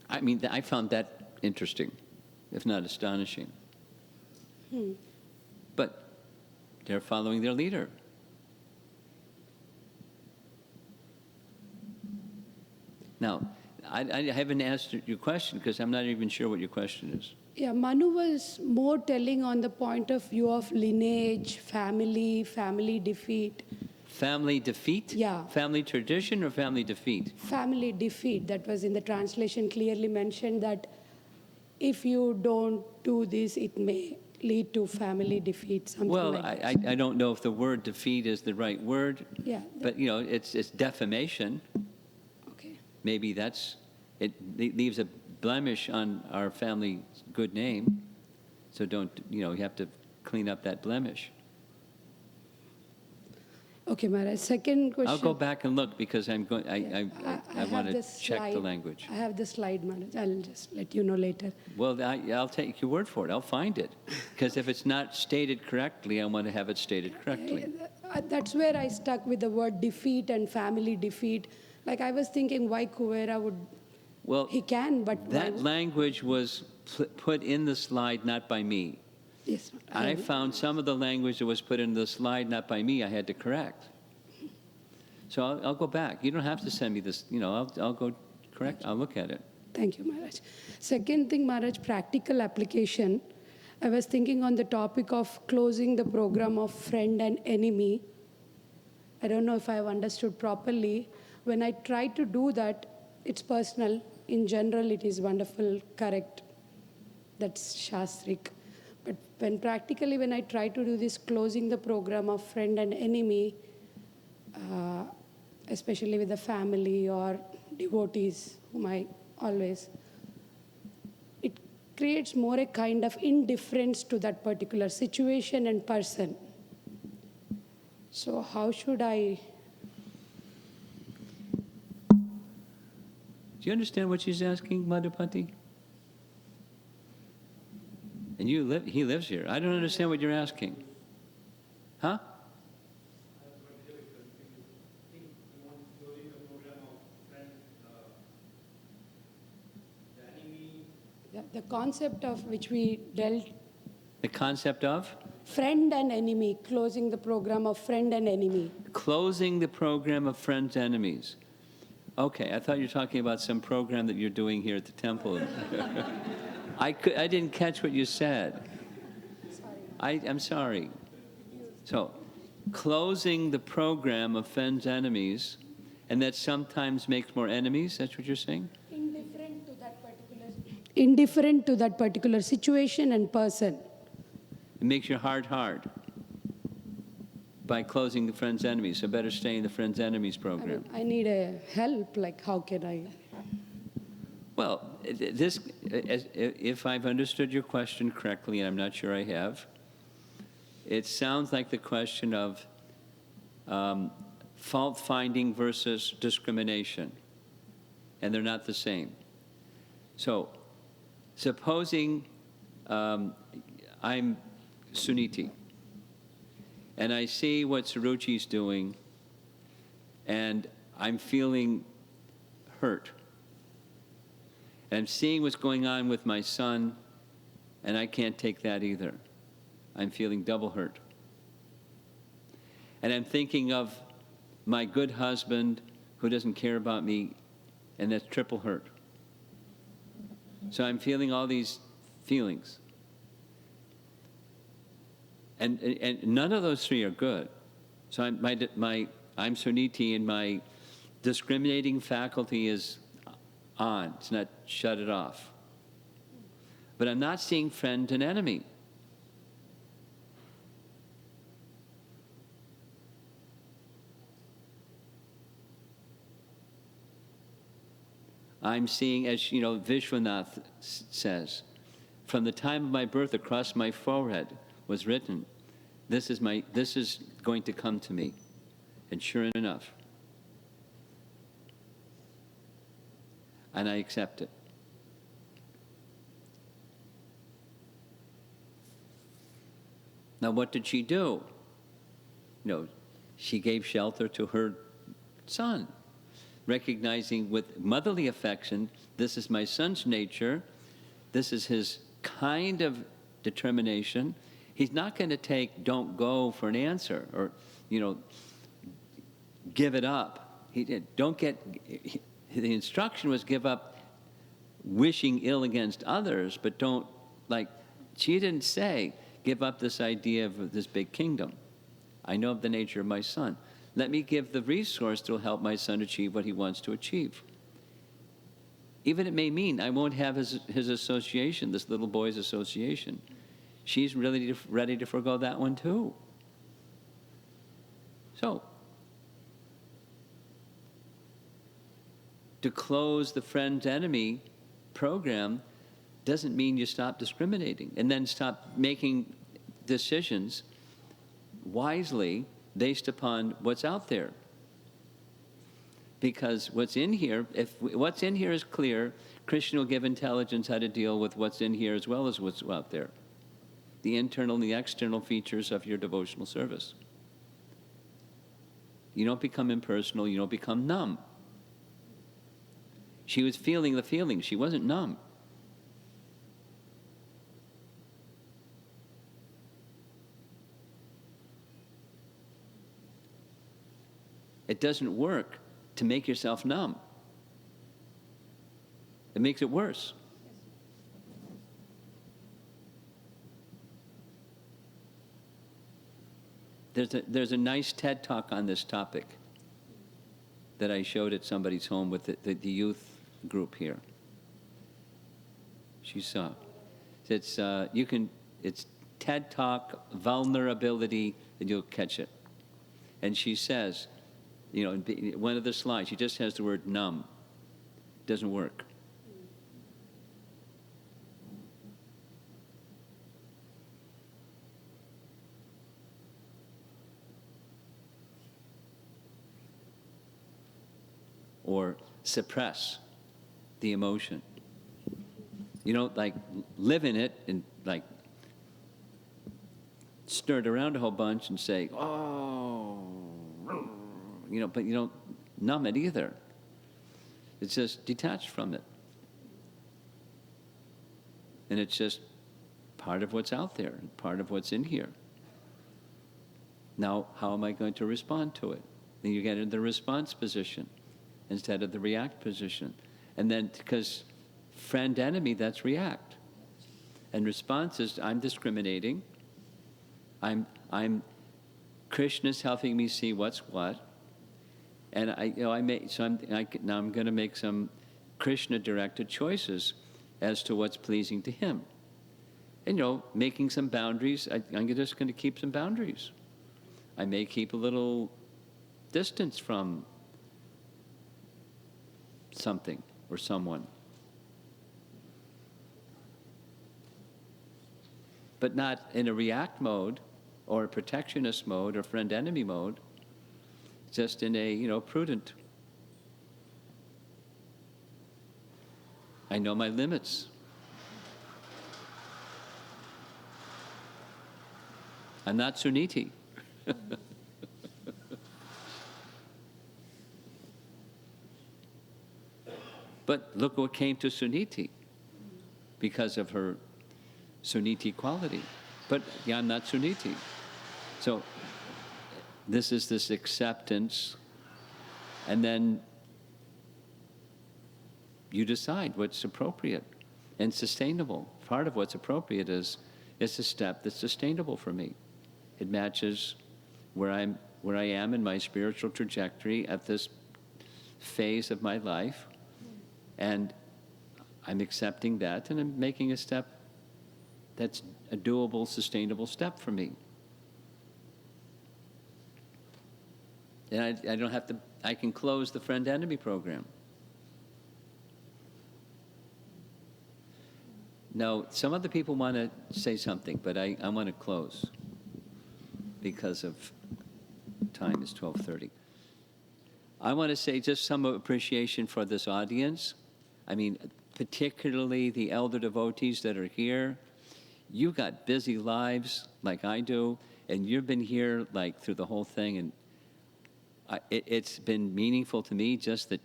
I mean, I found that interesting, if not astonishing. But they're following their leader. Now, I haven't answered your question because I'm not even sure what your question is. Yeah, Manu was more telling on the point of view of lineage, family defeat. Family defeat? Yeah. Family tradition or family defeat? Family defeat, that was in the translation clearly mentioned that if you don't do this, it may lead to family defeat, something like that. I don't know if the word defeat is the right word, Yeah. but it's defamation. Okay. Maybe it leaves a blemish on our family's good name. So you have to clean up that blemish. Okay, Maharaj. Second question. I'll go back and look because I want to check the language. I have the slide, Maharaj. I'll just let you know later. Well, I'll take your word for it. I'll find it. Because if it's not stated correctly, I want to have it stated correctly. That's where I stuck with the word defeat and family defeat. Like I was thinking why Kuvera would... Well, he can, but... That language was put in the slide, not by me. Yes. And I found some of the language that was put in the slide, not by me, I had to correct. So I'll go back. You don't have to send me this, I'll go correct, I'll look at it. Thank you, Maharaj. Second thing, Maharaj, practical application. I was thinking on the topic of closing the program of friend and enemy. I don't know if I've understood properly. When I try to do that, it's personal. In general, it is wonderful, correct. That's Shastrik. But when I try to do this, closing the program of friend and enemy, especially with the family or devotees, whom I always, it creates more a kind of indifference to that particular situation and person. So how should I... Do you understand what she's asking, Madhupati? And he lives here. I don't understand what you're asking. Huh? The concept of which we dealt... The concept of? Friend and enemy, closing the program of friend and enemy. Closing the program of friends, enemies. Okay, I thought you were talking about some program that you're doing here at the temple. I didn't catch what you said. I'm sorry. So, closing the program of friends, enemies, and that sometimes makes more enemies, that's what you're saying? Indifferent to that particular situation and person. It makes your heart hard. by closing the friends enemies. So better stay in the friends enemies I program. mean, I need a help, like how can I? Well, if I've understood your question correctly, and I'm not sure I have, it sounds like the question of fault finding versus discrimination, and they're not the same. So, supposing I'm Suniti, and I see what Suruchi's doing, and I'm feeling hurt. And I'm seeing what's going on with my son, and I can't take that either. I'm feeling double hurt. And I'm thinking of my good husband who doesn't care about me, and that's triple hurt. So I'm feeling all these feelings. And none of those three are good. So I'm Suniti, and my discriminating faculty is on. It's not shut it off. But I'm not seeing friend and enemy. I'm seeing, as you know, Vishwanath says, from the time of my birth across my forehead was written, this is going to come to me. And sure enough, and I accept it. Now, what did she do? No, she gave shelter to her son, recognizing with motherly affection, this is my son's nature, this is his kind of determination. He's not going to take don't go for an answer or, give it up. The instruction was give up wishing ill against others, but don't, she didn't say, give up this idea of this big kingdom. I know of the nature of my son. Let me give the resource to help my son achieve what he wants to achieve. Even it may mean I won't have his association, this little boy's association. She's really ready to forgo that one too. So, to close the friend-enemy program doesn't mean you stop discriminating and then stop making decisions wisely based upon what's out there. Because what's in here, if what's in here is clear, Krishna will give intelligence how to deal with what's in here as well as what's out there. The internal and the external features of your devotional service. You don't become impersonal, you don't become numb. She was feeling the feeling, she wasn't numb. It doesn't work to make yourself numb. It makes it worse. There's a nice TED talk on this topic that I showed at somebody's home with the youth group here. She saw. It's TED Talk vulnerability, and you'll catch it. And she says, one of the slides, she just has the word numb. It doesn't work. Or suppress the emotion. You don't live in it and stir it around a whole bunch and say, oh, but you don't numb it either. It's just detached from it. And it's just part of what's out there, part of what's in here. Now, how am I going to respond to it? Then you get into the response position instead of the react position. And then, because friend, enemy, that's react. And response is, I'm discriminating. Krishna's helping me see what's what. And now I'm going to make some Krishna-directed choices as to what's pleasing to him. And making some boundaries. I'm just going to keep some boundaries. I may keep a little distance from something or someone. But not in a react mode or a protectionist mode or friend-enemy mode, just in a, prudent. I know my limits. I'm not Suniti. But look what came to Suniti because of her Suniti quality. But yeah, I'm not Suniti. So this is this acceptance, and then you decide what's appropriate and sustainable. Part of what's appropriate is a step that's sustainable for me. It matches where I am in my spiritual trajectory at this phase of my life, and I'm accepting that, and I'm making a step that's a doable, sustainable step for me. And I don't have to, I can close the friend-enemy program. Now, some other people want to say something, but I want to close because of time is 12:30. I want to say just some appreciation for this audience. I mean, particularly the elder devotees that are here. You got busy lives like I do, and you've been here like through the whole thing, and it's been meaningful to me just that,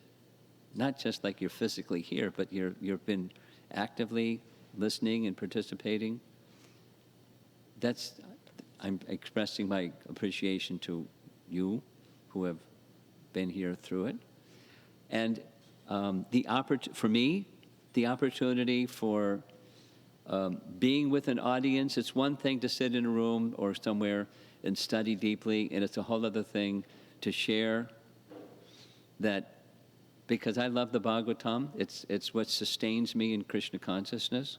not just like you're physically here, but you've been actively listening and participating. I'm expressing my appreciation to you who have been here through it. And for me, the opportunity for being with an audience, it's one thing to sit in a room or somewhere and study deeply, and it's a whole other thing to share that, because I love the Bhagavatam. It's what sustains me in Krishna consciousness,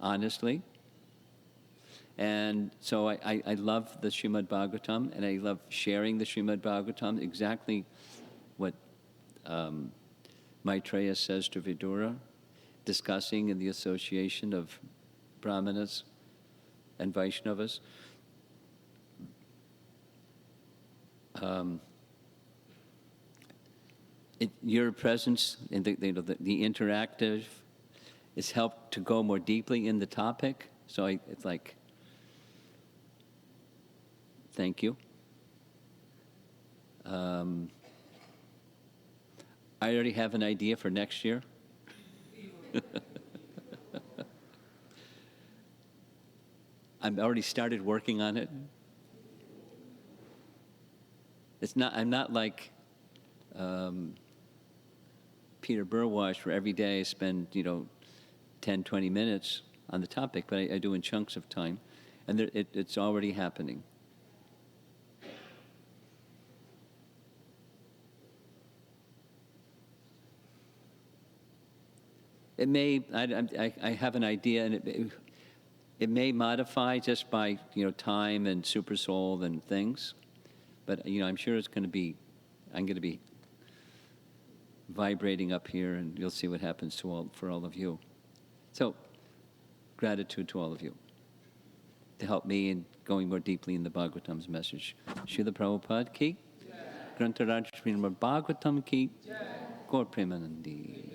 honestly. And so I love the Srimad Bhagavatam, and I love sharing the Srimad Bhagavatam, exactly what Maitreya says to Vidura, discussing in the association of Brahmanas and Vaishnavas. Your presence in the interactive has helped to go more deeply in the topic. So it's like, thank you. I already have an idea for next year. I've already started working on it. I'm not like Peter Burwash, where every day I spend 10, 20 minutes on the topic, but I do in chunks of time, and it's already happening. It may, I have an idea, and it may modify just by time and super soul and things, but I'm sure I'm going to be vibrating up here, and you'll see what happens for all of you. So, gratitude to all of you to help me in going more deeply in the Bhagavatam's message. Srila Prabhupada ki, Grantaraj Srimad Bhagavatam ki, Gaur Premanandi.